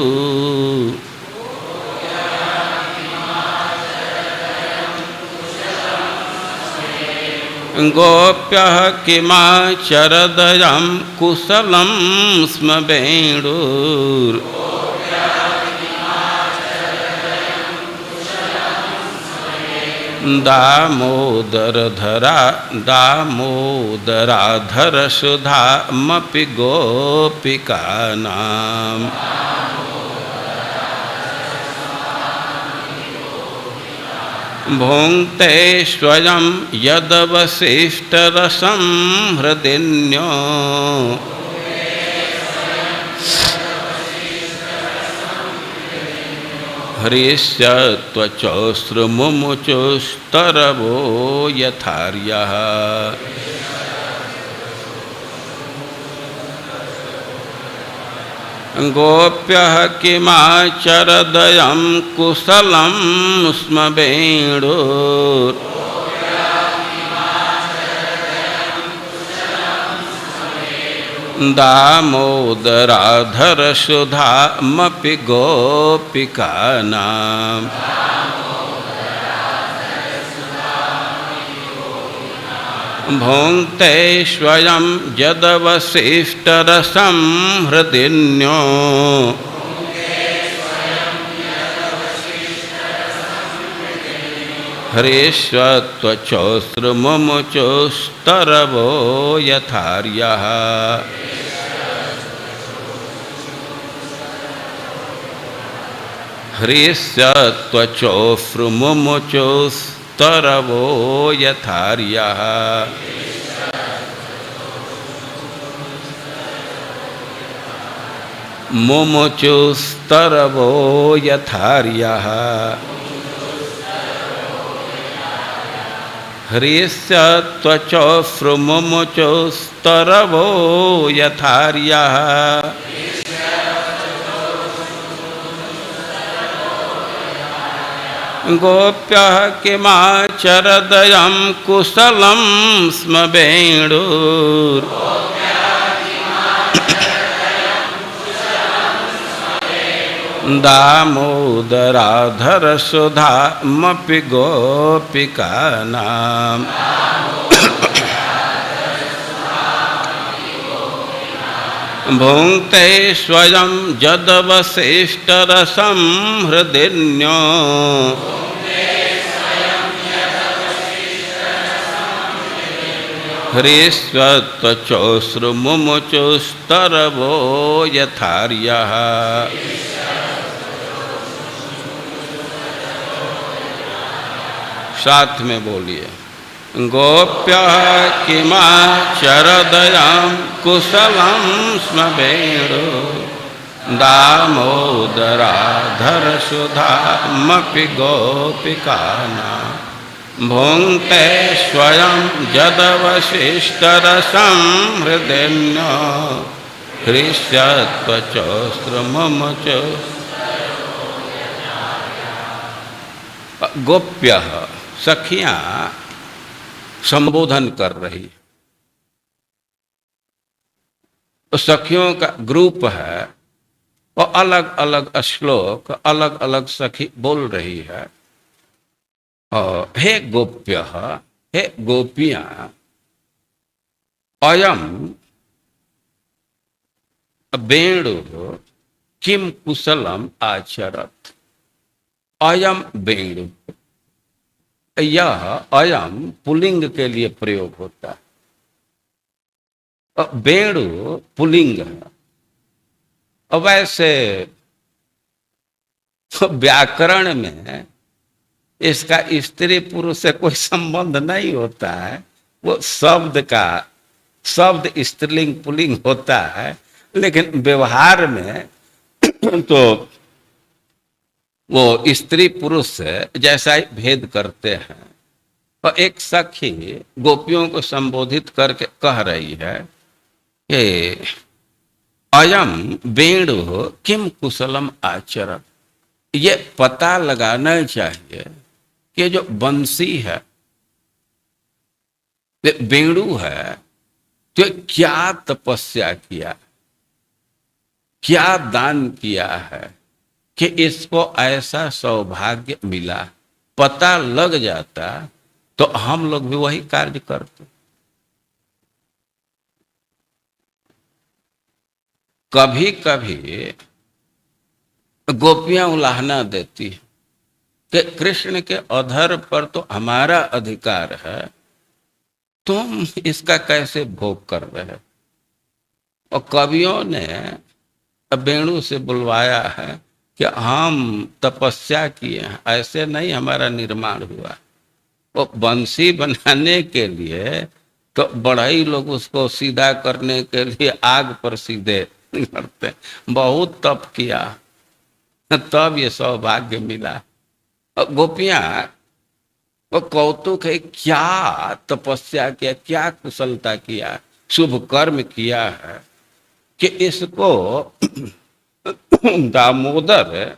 गोप्य किमाचरदयम कुशलम स्म वेणु दामोदराधर सुधामपि गोपिकानां भुङ्क्ते स्वयं यदवशिष्टरसं हृदिन्यो हृष्यत्वचोस्रमुमुचुस्तरवो यथार्यः। गोप्यः किमाचरदयं कुशलं स्म वेणु दामोदराधर सुधामपि गोपिकानां भुङ्क्ते स्वयं यदवशिष्टरसं हृदिन्यो हृष्यत्वचोस्रमुमुचुस्तरवो यथार्यः। हृष्यत्वचोस्रमुमुचुस्तरवो यथार्यः। मुमुचुस्तरवो यथार्यः। हृष्यत्वचोस्रमुमुचुस्तरवो यथार्यः। गोप्यः किमाचरदयं कुशलं स्म वेणु दामोदराधर सुधामपि गोपिकानां भुङ्क्ते स्वयं यदवशिष्टरसं हृदिन्यो ह्रीष्वत्वचोश्रुमुमुचुस्तरवो यथार्यः साथ में बोलिए। गोप्यः किमाचरदयं कुशलं स्म वेणु दामोदराधरसुधामपि गोपिकानां भुङ्क्ते स्वयं यदवशिष्टरसं हृदयन्यो हृष्यत्वचोस्त्रमुमुचु। गोप्यः सखियां संबोधन कर रही, तो सखियों का ग्रुप है और अलग अलग श्लोक अलग अलग सखी बोल रही है। और हे गोप्य, हे गोपियां, अयम वेणु किम कुशलम आचरत। अयम वेणु, यह अयम पुलिंग के लिए प्रयोग होता है। वेणु पुलिंग है। और वैसे व्याकरण में इसका स्त्री पुरुष से कोई संबंध नहीं होता है। वो शब्द स्त्रीलिंग पुलिंग होता है, लेकिन व्यवहार में तो वो स्त्री पुरुष से जैसा ही भेद करते हैं। और एक सखी गोपियों को संबोधित करके कह रही है कि अयम वेणु किम कुशलम आचरण। ये पता लगाना चाहिए कि जो बंसी है, वेणु है, तो क्या तपस्या किया, क्या दान किया है कि इसको ऐसा सौभाग्य मिला। पता लग जाता तो हम लोग भी वही कार्य करते। कभी कभी गोपियां उलाहना देती है कि कृष्ण के अधर पर तो हमारा अधिकार है, तुम इसका कैसे भोग कर रहे हो। और कवियों ने वेणु से बुलवाया है कि हम तपस्या किए हैं, ऐसे नहीं हमारा निर्माण हुआ। वो बंसी बनाने के लिए तो बढ़ई लोग उसको सीधा करने के लिए आग पर सीधे करते, बहुत तप किया तब ये सौभाग्य मिला। और गोपियां वो कौतुक है, क्या तपस्या किया, क्या कुशलता किया, शुभ कर्म किया है कि इसको दामोदर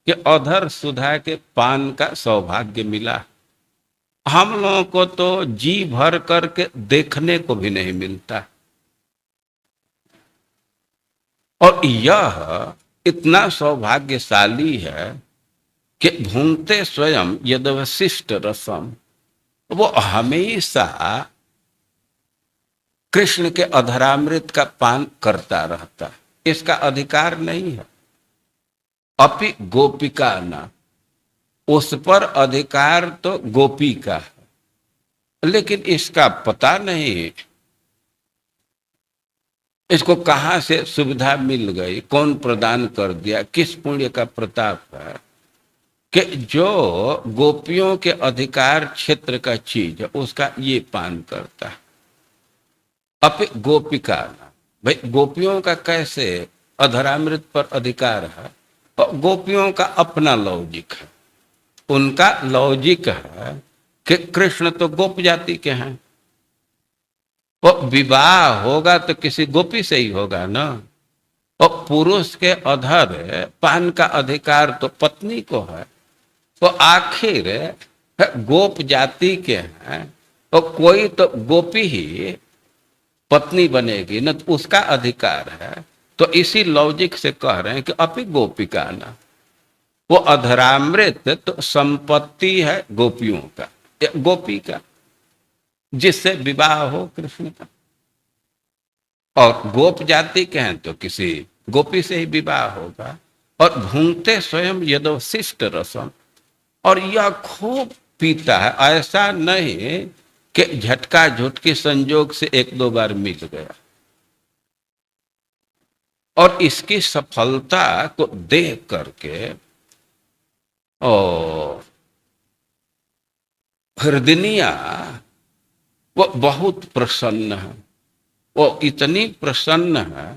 के अधर सुधा के पान का सौभाग्य मिला। हम लोगों को तो जी भर करके देखने को भी नहीं मिलता। और यह इतना सौभाग्यशाली है कि भूंगते स्वयं यदवशिष्ट रसम, वो हमेशा कृष्ण के अधरामृत का पान करता रहता है। इसका अधिकार नहीं है। अपि गोपिका ना, उस पर अधिकार तो गोपी का है, लेकिन इसका पता नहीं इसको कहां से सुविधा मिल गई, कौन प्रदान कर दिया, किस पुण्य का प्रताप है कि जो गोपियों के अधिकार क्षेत्र का चीज है उसका ये पान करता है। अपि गोपिका ना, भाई गोपियों का कैसे अधरामृत पर अधिकार है। और गोपियों का अपना लॉजिक है, उनका लॉजिक है कि कृष्ण तो गोप जाति के हैं, वो विवाह होगा तो किसी गोपी से ही होगा ना। और पुरुष के अधर पान का अधिकार तो पत्नी को है। तो आखिर गोप जाति के हैं तो कोई तो गोपी ही पत्नी बनेगी न, तो उसका अधिकार है। तो इसी लॉजिक से कह रहे हैं कि अपि गोपिका ना, वो अधरामृत तो संपत्ति है गोपियों का, गोपी का, जिससे विवाह हो कृष्ण का। और गोप जाति के हैं तो किसी गोपी से ही विवाह होगा। और भूंगते स्वयं यदवशिष्ट रसम, और यह खूब पीता है। ऐसा नहीं कि झटका झुटकी संजोग से एक दो बार मिल गया, और इसकी सफलता को देख करके और हृदयनिया वो बहुत प्रसन्न है। वो इतनी प्रसन्न है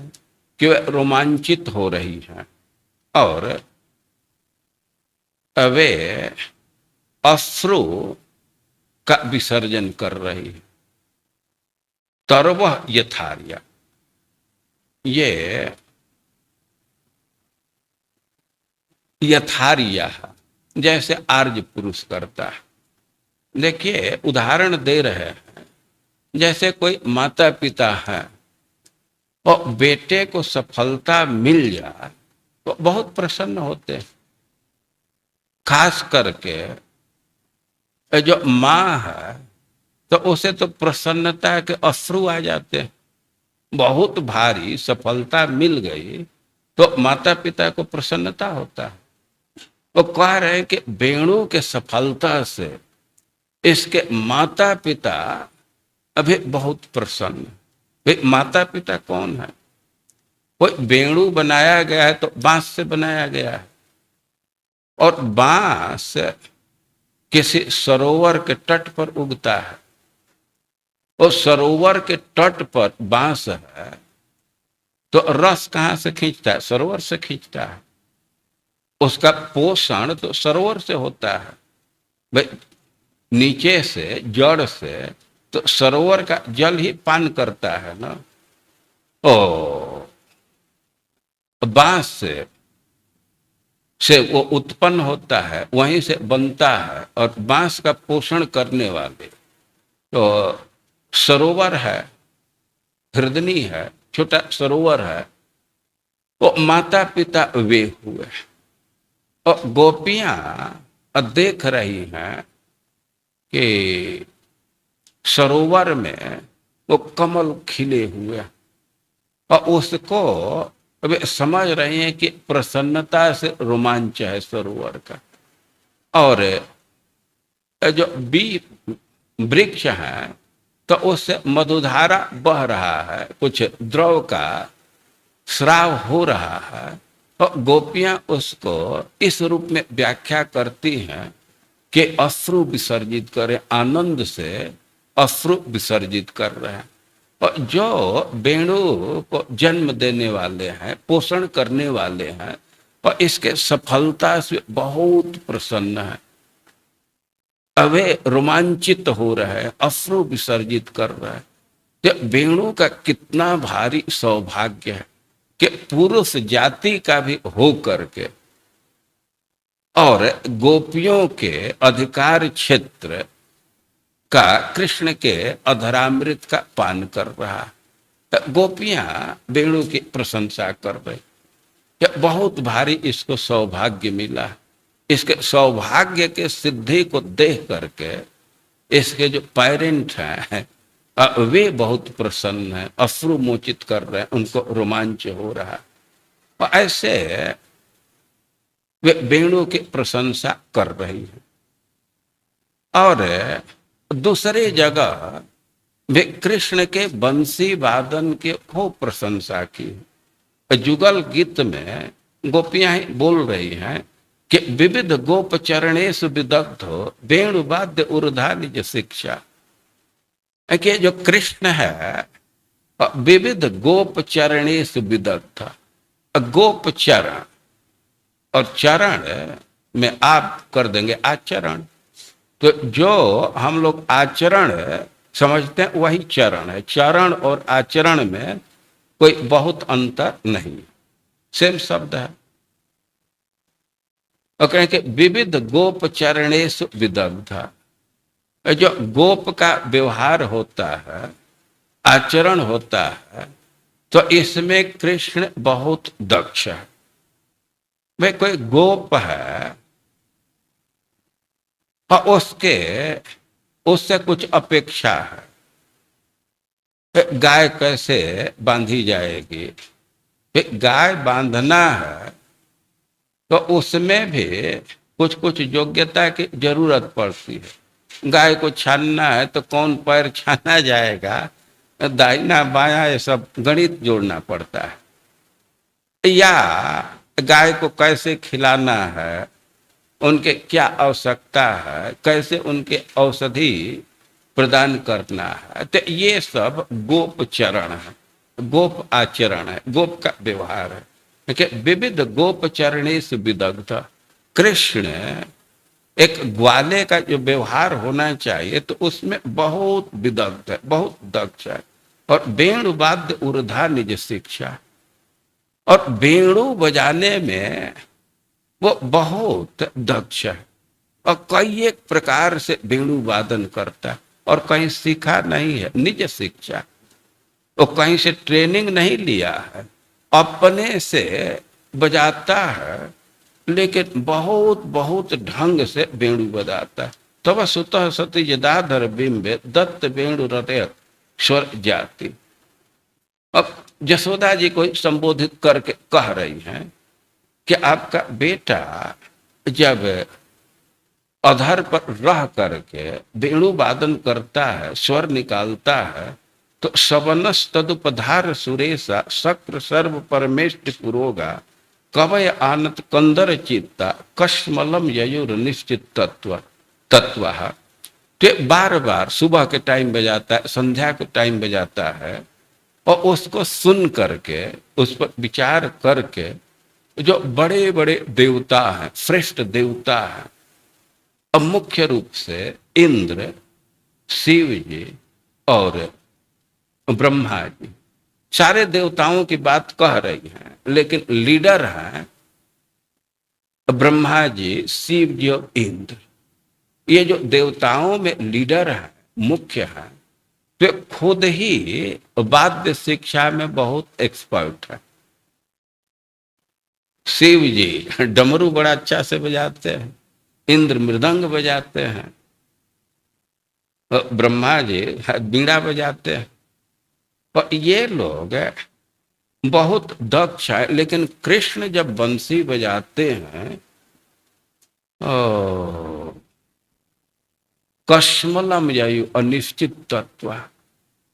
कि वह रोमांचित हो रही है और वे अश्रु का विसर्जन कर रही है। तरव यथार्य, ये यथार्य है जैसे आर्य पुरुष करता है। देखिए उदाहरण दे रहे हैं, जैसे कोई माता पिता है और बेटे को सफलता मिल जाए तो बहुत प्रसन्न होते हैं। खास करके जो माँ है तो उसे तो प्रसन्नता के अश्रु आ जाते हैं। बहुत भारी सफलता मिल गई तो माता पिता को प्रसन्नता होता है। वो कह रहे हैं कि वेणु के सफलता से इसके माता पिता अभी बहुत प्रसन्न। भाई माता पिता कौन है? कोई वेणु बनाया गया है तो बांस से बनाया गया है, और बांस किसी सरोवर के तट पर उगता है। और सरोवर के तट पर बांस है तो रस कहां से खींचता है? सरोवर से खींचता है। उसका पोषण तो सरोवर से होता है। भाई नीचे से जड़ से तो सरोवर का जल ही पान करता है ना। ओ बांस से वो उत्पन्न होता है, वहीं से बनता है। और बांस का पोषण करने वाले तो सरोवर है, हृदनी है, छोटा सरोवर है, वो माता पिता वे हुए। और गोपियां देख रही हैं कि सरोवर में वो कमल खिले हुए, और उसको अभी समझ रहे हैं कि प्रसन्नता से रोमांच है सरोवर का। और जो वृक्ष है तो उससे मधुधारा बह रहा है, कुछ द्रव का स्राव हो रहा है। और गोपियां उसको इस रूप में व्याख्या करती हैं कि अश्रु विसर्जित करें, आनंद से अश्रु विसर्जित कर रहे हैं। और जो वेणु को जन्म देने वाले हैं, पोषण करने वाले हैं, और इसके सफलता से बहुत प्रसन्न है, वे रोमांचित हो रहे हैं, अश्रु विसर्जित कर रहे हैं। तो वेणु का कितना भारी सौभाग्य है कि पुरुष जाति का भी हो करके और गोपियों के अधिकार क्षेत्र का कृष्ण के अधरामृत का पान कर रहा है। गोपियां वेणु की प्रशंसा कर रही। बहुत भारी इसको सौभाग्य मिला। इसके सौभाग्य के सिद्धि को देख करके इसके जो पेरेंट हैं वे बहुत प्रसन्न हैं, अश्रु मोचित कर रहे हैं, उनको रोमांच हो रहा है। और ऐसे वे वेणु की प्रशंसा कर रही है। और दूसरी जगह वे कृष्ण के बंसी वादन की खूब प्रशंसा की। जुगल गीत में गोपियां बोल रही हैं कि विविध गोप चरणेश विदग्धो वेणुवाद्य उर्धानिज शिक्षा। कि जो कृष्ण है विविध गोप चरणेश विदग्ध, गोप चरण, और चरण में आप कर देंगे आचरण। तो जो हम लोग आचरण समझते हैं वही चरण है। चरण और आचरण में कोई बहुत अंतर नहीं, सेम शब्द है। और कहें कि विविध गोप चरणेश विदग्ध, जो गोप का व्यवहार होता है, आचरण होता है, तो इसमें कृष्ण बहुत दक्ष है। भाई कोई गोप है और उससे कुछ अपेक्षा है। गाय कैसे बांधी जाएगी? गाय बांधना है तो उसमें भी कुछ कुछ योग्यता की जरूरत पड़ती है। गाय को छानना है तो कौन पैर छाना जाएगा, दाहिना बायां, ये सब गणित जोड़ना पड़ता है। या गाय को कैसे खिलाना है, उनके क्या आवश्यकता है, कैसे उनके औषधि प्रदान करना है, तो ये सब गोपचरण है, गोप आचरण है, गोप का व्यवहार है। देखिए, विविध गोपचरणेषु विदग्ध, कृष्ण एक ग्वाले का जो व्यवहार होना चाहिए तो उसमें बहुत विदग्ध है, बहुत दक्ष है। और वेणु वाद्य ऊर्धा निज शिक्षा, और वेणु बजाने में वो बहुत दक्ष है और कई एक प्रकार से वेणु वादन करता है, और कहीं सीखा नहीं है, निज शिक्षा, वो कहीं से ट्रेनिंग नहीं लिया है, अपने से बजाता है, लेकिन बहुत बहुत ढंग से वेणु बजाता है। तब सुतः सती जदाधर बिंबे दत्त वेणु हृदय स्वर जाति। अब यशोदा जी को संबोधित करके कह रही हैं कि आपका बेटा जब अधर पर रह करके वेणु वादन करता है, स्वर निकालता है, तो सवनस तदुपधार सुरेशा शक्र सर्व परमेष्ट पुरोगा कवय आनत कंदर चित्ता कश्मलम ययुर निश्चित तत्व तत्व। तो बार बार सुबह के टाइम बजाता है, संध्या के टाइम बजाता है, और उसको सुन करके, उस पर विचार करके, जो बड़े बड़े देवता हैं, श्रेष्ठ देवता हैं, अब मुख्य रूप से इंद्र, शिव जी और ब्रह्मा जी, सारे देवताओं की बात कह रही हैं, लेकिन लीडर हैं ब्रह्मा जी, शिव जी और इंद्र। ये जो देवताओं में लीडर हैं, मुख्य हैं, तो खुद ही वाद्य शिक्षा में बहुत एक्सपर्ट है। शिव जी डमरू बड़ा अच्छा से बजाते हैं, इंद्र मृदंग बजाते हैं, ब्रह्मा जी बीड़ा बजाते हैं, और ये लोग बहुत दक्ष है। लेकिन कृष्ण जब बंसी बजाते हैं, कश्मलम ययु अनिश्चित तत्व।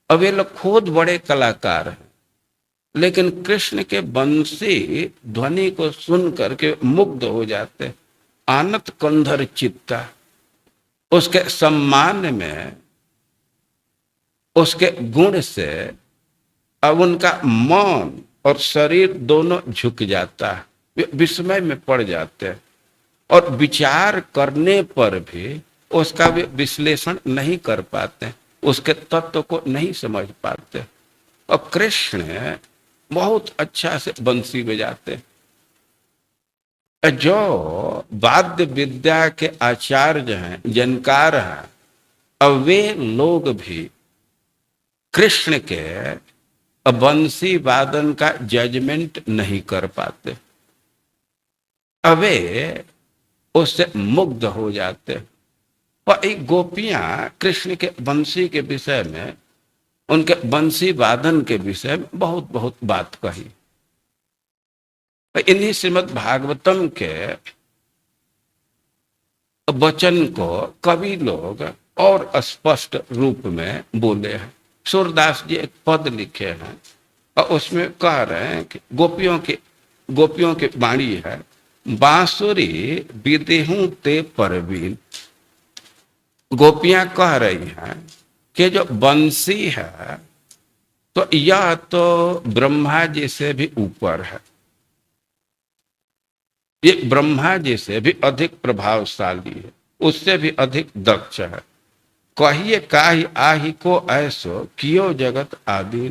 अब ये लोग खुद बड़े कलाकार हैं, लेकिन कृष्ण के बंसी ध्वनि को सुन करके मुग्ध हो जाते, आनत कंधर चित्ता। उसके सम्मान में, उसके गुण से अब उनका मन और शरीर दोनों झुक जाता है, वे विस्मय में पड़ जाते हैं, और विचार करने पर भी उसका वे विश्लेषण नहीं कर पाते, उसके तत्व को नहीं समझ पाते। और कृष्ण बहुत अच्छा से बंसी बजाते हैं। जो वाद्य विद्या के आचार्य हैं, जानकार हैं, अब वे लोग भी कृष्ण के बंसी वादन का जजमेंट नहीं कर पाते, अब वे उससे मुग्ध हो जाते। और एक गोपियां कृष्ण के बंसी के विषय में, उनके बंसी वादन के विषय में बहुत बहुत बात कही। इन्हीं श्रीमद् भागवतम के वचन को कवि लोग और स्पष्ट रूप में बोले हैं। सूरदास जी एक पद लिखे हैं, और उसमें कह रहे हैं कि गोपियों की वाणी है, बांसुरी विदेहूं ते परवीन। गोपियां कह रही हैं कि जो बंसी है तो यह तो ब्रह्मा जी से भी ऊपर है, ये ब्रह्मा जी से भी अधिक प्रभावशाली है, उससे भी अधिक दक्ष है। कहिए काहि आहि को ऐसो कियो जगत आदि।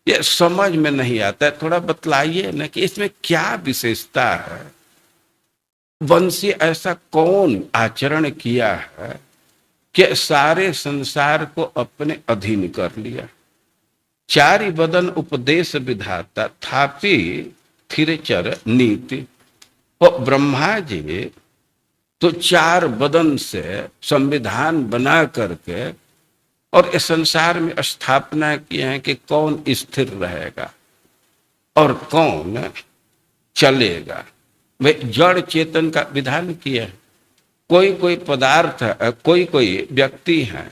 ये समझ में नहीं आता है, थोड़ा बतलाइए ना कि इसमें क्या विशेषता है। बंसी ऐसा कौन आचरण किया है कि सारे संसार को अपने अधीन कर लिया। चारि बदन उपदेश विधाता थापि थिरचर नीति। और ब्रह्मा जी तो चार बदन से संविधान बना करके और इस संसार में स्थापना किए हैं कि कौन स्थिर रहेगा और कौन चलेगा। वे जड़ चेतन का विधान किए हैं। कोई कोई पदार्थ, कोई कोई व्यक्ति है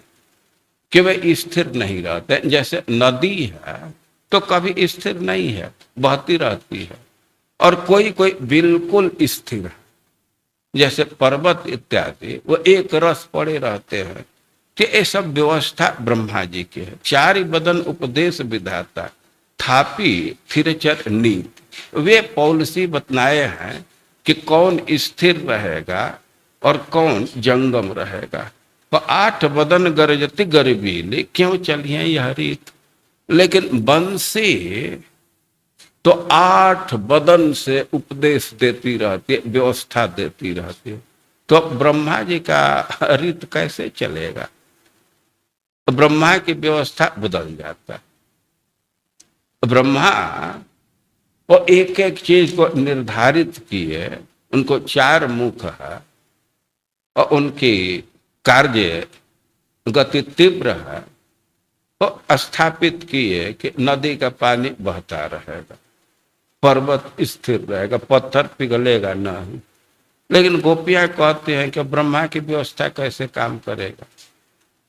कि वे स्थिर नहीं रहते। जैसे नदी है तो कभी स्थिर नहीं है, बहती रहती है। और कोई कोई बिल्कुल स्थिर है, जैसे पर्वत इत्यादि, वो एक रस पड़े रहते हैं। कि ये सब व्यवस्था ब्रह्मा जी की है। चारि बदन उपदेश विधाता, थापी फिरचर नीति। वे पॉलिसी बतलाए हैं कि कौन स्थिर रहेगा और कौन जंगम रहेगा। तो 8 बदन गरजती गरबीली, क्यों चलिए यह रीत। लेकिन बंसी तो 8 बदन से उपदेश देती रहती है, व्यवस्था देती रहती है। तो ब्रह्मा जी का रीत कैसे चलेगा। तो ब्रह्मा की व्यवस्था बदल जाता है। ब्रह्मा वो एक एक चीज को निर्धारित किए, उनको 4 मुख है और उनकी कार्य गति तीव्र है। तो स्थापित किए कि नदी का पानी बहता रहेगा, पर्वत स्थिर रहेगा, पत्थर पिघलेगा नहीं। लेकिन गोपियां कहते हैं कि ब्रह्मा की व्यवस्था कैसे काम करेगा।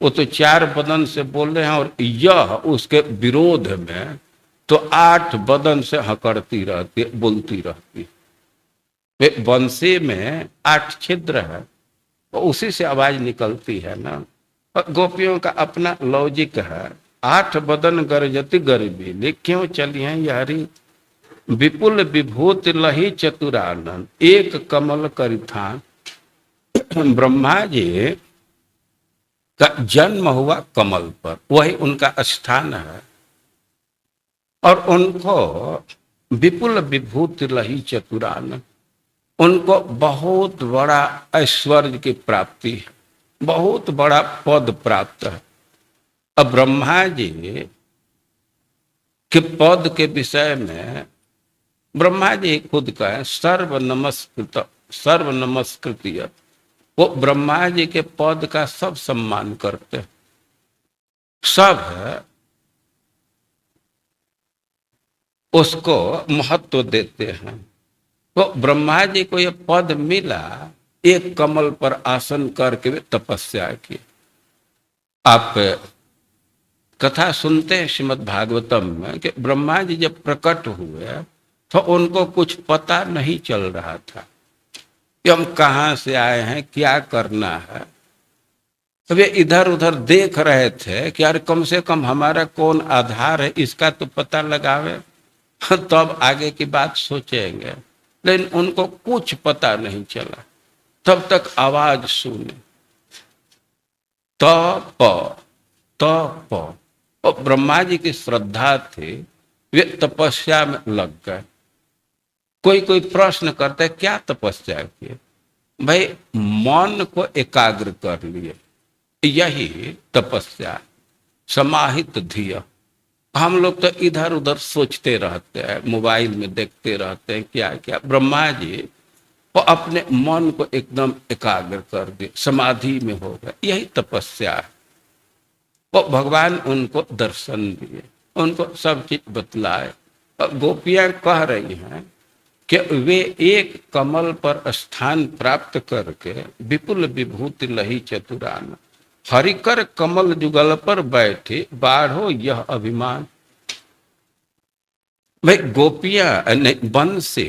वो तो 4 बदन से बोल रहे हैं और यह उसके विरोध में तो 8 बदन से हकड़ती रहती है, बोलती रहती है। वे बंसी में 8 छिद्र है, तो उसी से आवाज निकलती है ना। और गोपियों का अपना लॉजिक है। 8 बदन गरजती गरबीली, क्यों चलिए यारी। विपुल विभूति लही चतुरानन, एक कमल करिथान। ब्रह्मा जी का जन्म हुआ कमल पर, वही उनका स्थान है। और उनको विपुल विभूति लही चतुरानन, उनको बहुत बड़ा ऐश्वर्य की प्राप्ति है, बहुत बड़ा पद प्राप्त है। अब ब्रह्मा जी के पद के विषय में ब्रह्मा जी खुद कहें सर्व नमस्कृत, सर्व नमस्कृत। वो ब्रह्मा जी के पद का सब सम्मान करते हैं, सब उसको महत्व देते हैं। तो ब्रह्मा जी को ये पद मिला, एक कमल पर आसन करके वे तपस्या की। आप कथा सुनते हैं श्रीमद् भागवतम में कि ब्रह्मा जी जब प्रकट हुए तो उनको कुछ पता नहीं चल रहा था कि हम कहाँ से आए हैं, क्या करना है। तो वे इधर उधर देख रहे थे कि यार कम से कम हमारा कौन आधार है, इसका तो पता लगावे, तब आगे की बात सोचेंगे। लेकिन उनको कुछ पता नहीं चला। तब तक आवाज सुने, तप तप। और ब्रह्मा जी की श्रद्धा थी, वे तपस्या में लग गए। कोई कोई प्रश्न करते क्या तपस्या किए। भाई मन को एकाग्र कर लिए, यही तपस्या। समाहित धिया। हम लोग तो इधर उधर सोचते रहते हैं, मोबाइल में देखते रहते हैं क्या क्या। ब्रह्मा जी वो अपने मन को एकदम एकाग्र कर दिए, समाधि में हो गए, यही तपस्या है। वो भगवान उनको दर्शन दिए, उनको सब चीज बतलाए। और गोपियां कह रही हैं कि वे एक कमल पर स्थान प्राप्त करके विपुल विभूति लही चतुरान, हरिकर कमल जुगल पर बैठे बाढ़ो यह अभिमान। भाई गोपियां वन से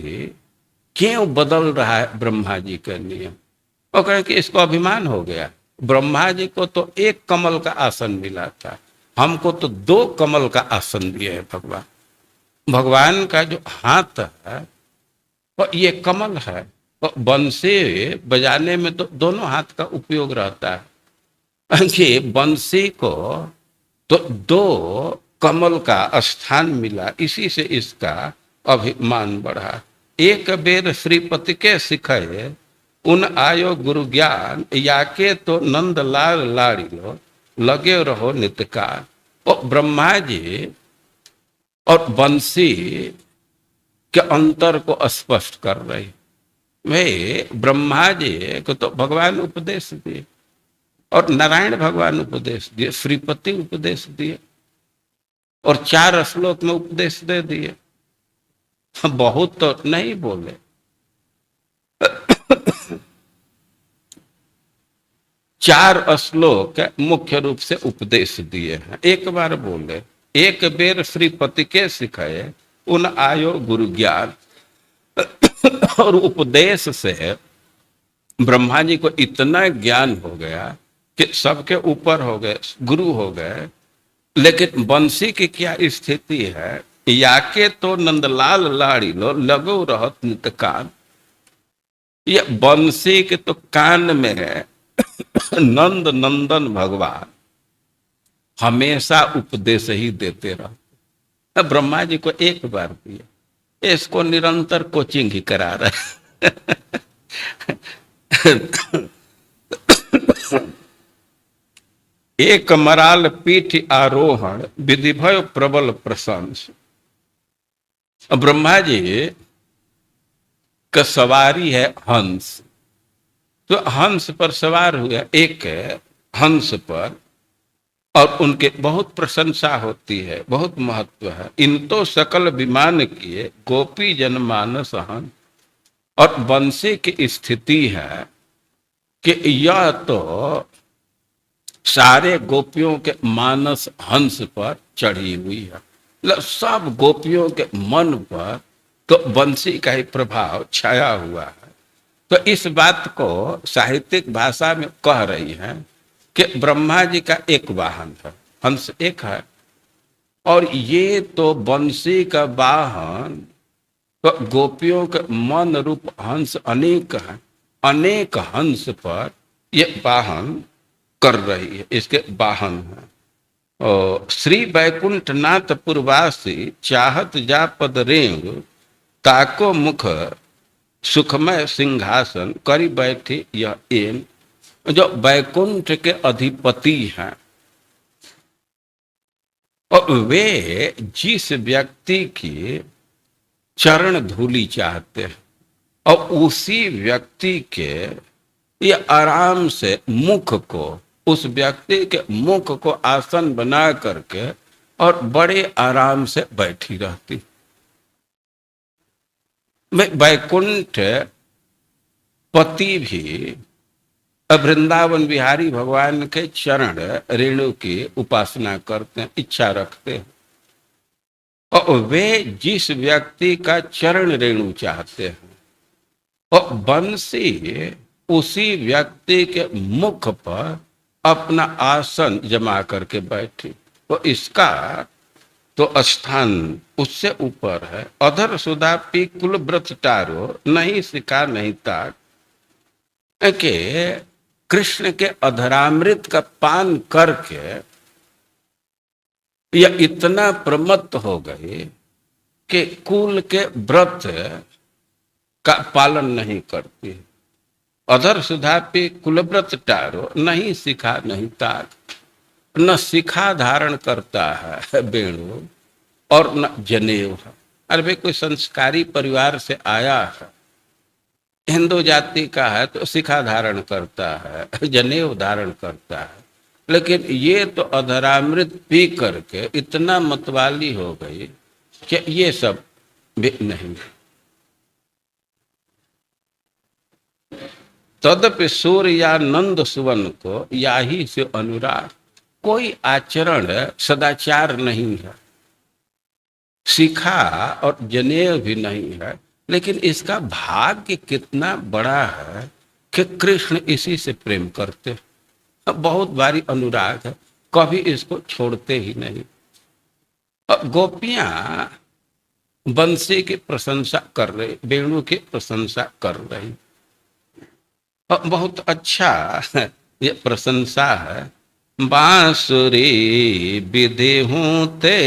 क्यों बदल रहा है ब्रह्मा जी का नियम। वो कहे कि इसको अभिमान हो गया। ब्रह्मा जी को तो एक कमल का आसन मिला था, हमको तो 2 कमल का आसन दिए है भगवान। भगवान का जो हाथ है वो ये कमल है। तो बंसी बजाने में तो दोनों हाथ का उपयोग रहता है कि बंसी को तो 2 कमल का स्थान मिला, इसी से इसका अभिमान बढ़ा। एक बेर श्रीपति के सिखाए उन आयो गुरु ज्ञान, याके तो नंद लाल लाड़ी लो लगे रहो नित्यकाल। और ब्रह्मा जी और बंसी के अंतर को स्पष्ट कर रही। वे ब्रह्मा जी को तो भगवान उपदेश दिए और नारायण भगवान उपदेश दिए, श्रीपति उपदेश दिए और 4 श्लोक में उपदेश दे दिए। बहुत तो नहीं बोले। 4 श्लोक मुख्य रूप से उपदेश दिए हैं। एक बार बोले, एक बेर श्रीपति के सिखाए उन आयो गुरु ज्ञान। और उपदेश से ब्रह्मा जी को इतना ज्ञान हो गया कि सबके ऊपर हो गए, गुरु हो गए। लेकिन बंसी की क्या स्थिति है, याके तो नंदलाल लाड़ी लो लगो रहत नित कान। ये बंसी के तो कान में है नंद नंदन भगवान हमेशा उपदेश ही देते रहते। ब्रह्मा जी को एक बार दिया, इसको निरंतर कोचिंग ही करा रहे। एक मराल पीठ आरोहण विधि भय प्रबल प्रशंस। ब्रह्मा जी का सवारी है हंस, तो हंस पर सवार हुआ एक हंस पर, और उनके बहुत प्रशंसा होती है, बहुत महत्व है। इन तो सकल विमान किए गोपी जनमानस हन। और बंसी की स्थिति है कि यह तो सारे गोपियों के मानस हंस पर चढ़ी हुई है, मतलब सब गोपियों के मन पर तो बंसी का ही प्रभाव छाया हुआ है। तो इस बात को साहित्यिक भाषा में कह रही है कि ब्रह्मा जी का एक वाहन है, हंस एक है, और ये तो बंसी का वाहन तो गोपियों के मन रूप हंस अनेक है, अनेक हंस पर ये वाहन कर रही है, इसके वाहन है। और श्री वैकुंठ नाथ पुरवासी चाहत जा पद रेंग ताको मुख सुखमय सिंहासन करी बैठी यह एन। जो वैकुंठ के अधिपति हैं और वे जिस व्यक्ति की चरण धूली चाहते हैं और उसी व्यक्ति के ये आराम से मुख को, उस व्यक्ति के मुख को आसन बना करके और बड़े आराम से बैठी रहती। वैकुंठ पति भी वृंदावन बिहारी भगवान के चरण रेणु की उपासना करते हैं, इच्छा रखते हैं, और वे जिस व्यक्ति का चरण रेणु चाहते हैं और बंसी उसी व्यक्ति के मुख पर अपना आसन जमा करके बैठी, तो इसका तो स्थान उससे ऊपर है। अधर सुधा पी कुल व्रत टारो नहीं सिखा नहीं ताक। के कृष्ण के अधरामृत का पान करके यह इतना प्रमत्त हो गए कि कुल के व्रत का पालन नहीं करती। अधर सुधा पे कुलव्रत टारो नहीं सिखा नहीं ताक। न शिखा धारण करता है वेणु और न जनेऊ है। अरे भाई कोई संस्कारी परिवार से आया है, हिंदू जाति का है तो शिखा धारण करता है, जनेऊ धारण करता है, लेकिन ये तो अधरामृत पी करके इतना मतवाली हो गई कि ये सब भी नहीं। तदपि सूर्य या नंद सुवन को या ही से अनुराग। कोई आचरण सदाचार नहीं है, शिखा और जनेऊ भी नहीं है, लेकिन इसका भाग्य कितना बड़ा है कि कृष्ण इसी से प्रेम करते हैं। बहुत भारी अनुराग है, कभी इसको छोड़ते ही नहीं। गोपियां बंसी की प्रशंसा कर रही, वेणु की प्रशंसा कर रही, बहुत अच्छा ये प्रशंसा है। बांसुरी विधि हूँ ते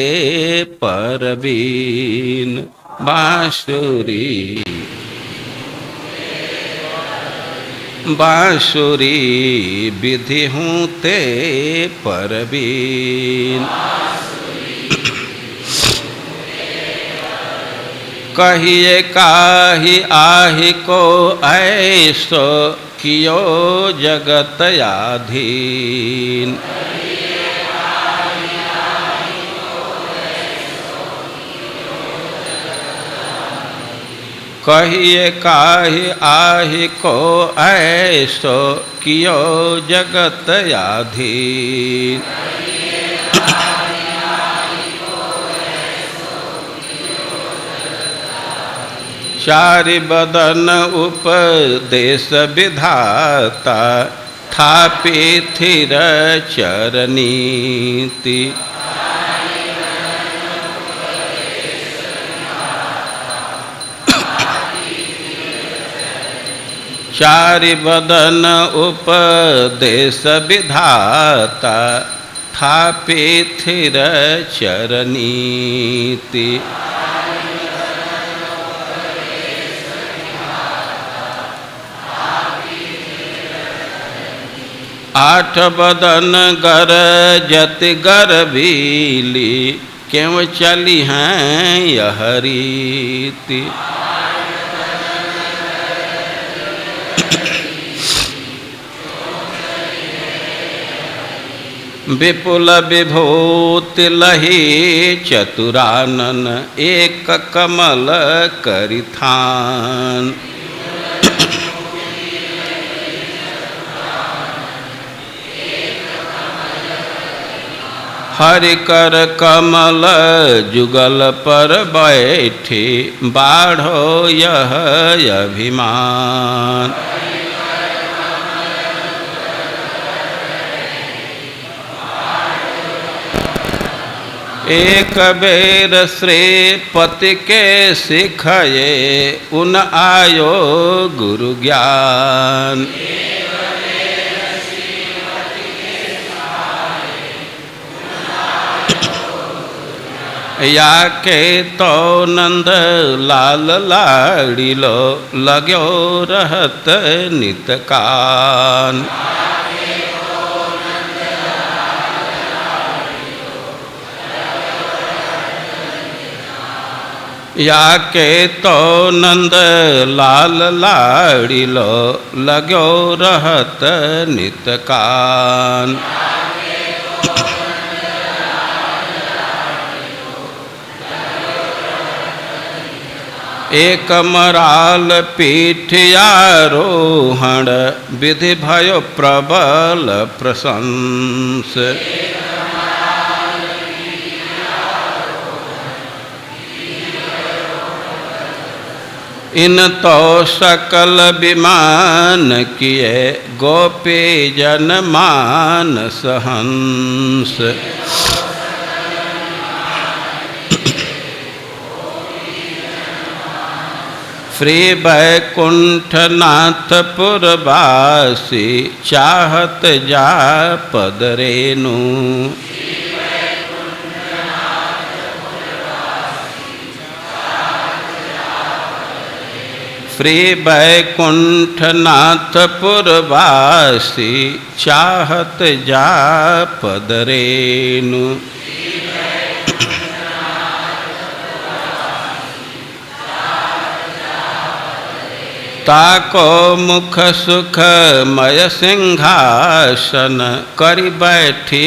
परवीन। बांसुरी बांसुरी विधि हूँ ते परवीन। कहिए काहि आहि को ऐसो कियो जगत आधीन। कहिए काहि आहि को ऐसो कियो जगत आधीन। चारि बदन उपदेश विधाता थापि थिर चरनीति। चारि बदन उपदेश विधाता थापि थिर चरनीति। आठ बदन गरजत गरबीली क्यों चली हैं यह रीति। विपुल विभूति लही चतुरानन एक कमल करिथान। हरि कर कमल जुगल पर बैठे बाढ़ो यह अभिमान। एक बेर श्रीपति के सिखये उन आयो गुरु ज्ञान। या के तो नंद लाल लाड़िलो लाग्यो रहत नित कान। या के तो नंद लाल लाड़िलो लाग्यो रहत नित कान। एक मराल पीठ आरोहण विधि भयो प्रबल प्रशंस। इन तो सकल विमान किए गोपी जन मानस हंस। श्री वैकुंठ नाथ पुरवासी चाहत जा पद रेनु। श्री वैकुंठ नाथ पुरवासी चाहत जा पद रेनु। ताको मुख सुखमय सिंहासन करि बैठी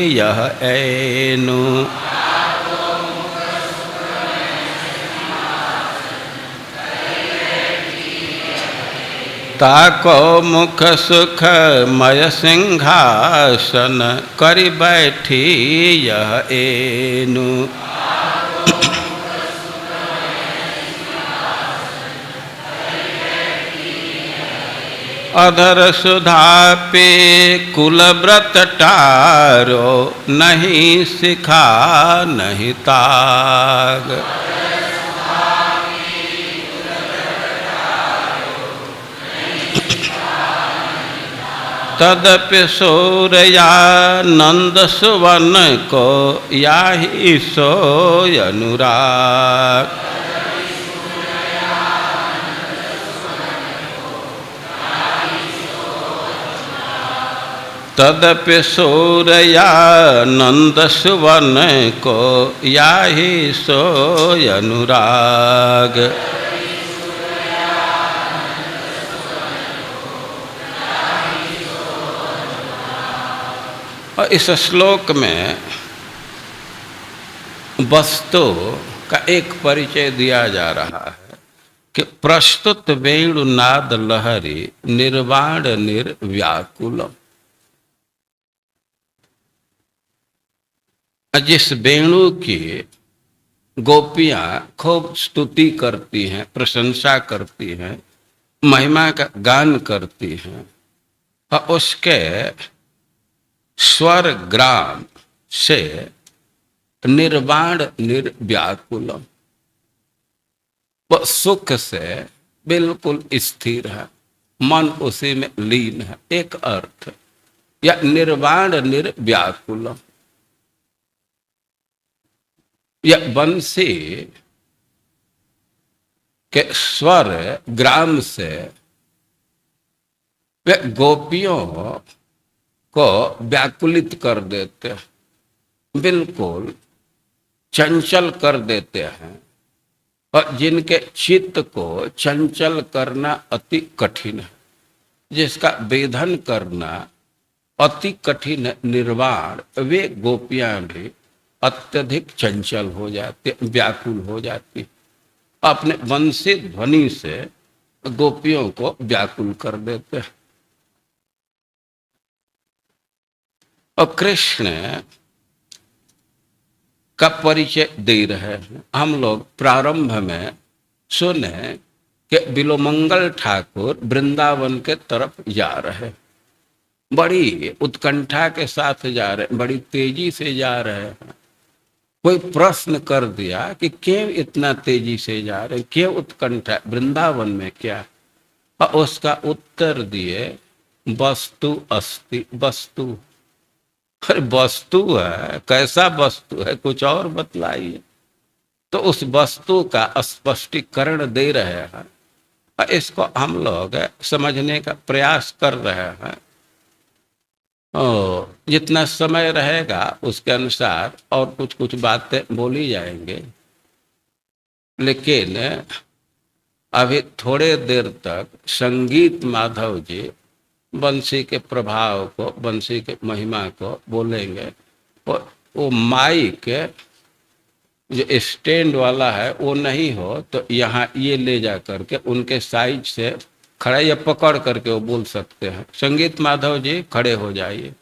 यह ऐनु। ताको मुख सुखमय सिंहासन करि बैठी यह ऐनु। अधर सुधा पे कुल व्रत टारो नहीं सिखा नहीं ताग। तदपि सूरया नंद सुवन को याहि सोय अनुराग। तदपि सूरया नंद सुवन को याहि सोय अनुराग। और इस श्लोक में वस्तु का एक परिचय दिया जा रहा है कि प्रस्तुत वेणुनाद लहरी निर्वाण निर्व्याकुलम। जिस वेणु की गोपियां खूब स्तुति करती हैं, प्रशंसा करती हैं, महिमा का गान करती हैं, और उसके स्वर ग्राम से निर्वाण निर्व्याकुलम, वह सुख से बिल्कुल स्थिर है, मन उसी में लीन है, एक अर्थ। या निर्वाण निर्व्याकुलम, यह बंसी के स्वर ग्राम से वे गोपियों को व्याकुलित कर देते हैं, बिल्कुल चंचल कर देते हैं। और जिनके चित्त को चंचल करना अति कठिन है, जिसका वेधन करना अति कठिन है, निर्वाण, वे गोपियां भी अत्यधिक चंचल हो जाती, व्याकुल हो जाती, अपने वंशी ध्वनि से गोपियों को व्याकुल कर देते हैं। और कृष्ण का परिचय दे रहे हैं। हम लोग प्रारंभ में सुने कि बिलोमंगल ठाकुर वृंदावन के तरफ जा रहे, बड़ी उत्कंठा के साथ जा रहे, बड़ी तेजी से जा रहे हैं। कोई प्रश्न कर दिया कि क्यों इतना तेजी से जा रहे, क्यों उत्कंठा, वृंदावन में क्या? और उसका उत्तर दिए, वस्तु अस्ति, वस्तु। अरे वस्तु है, कैसा वस्तु है, कुछ और बतलाइए। तो उस वस्तु का स्पष्टीकरण दे रहे हैं, और इसको हम लोग समझने का प्रयास कर रहे हैं। जितना समय रहेगा उसके अनुसार और कुछ कुछ बातें बोली जाएंगे, लेकिन अभी थोड़े देर तक संगीत माधव जी बंसी के प्रभाव को, बंसी के महिमा को बोलेंगे। वो माइक जो स्टैंड वाला है वो नहीं हो तो यहाँ ये ले जा करके उनके साइज से खड़ा या पकड़ करके वो बोल सकते हैं। संगीत माधव जी खड़े हो जाइए।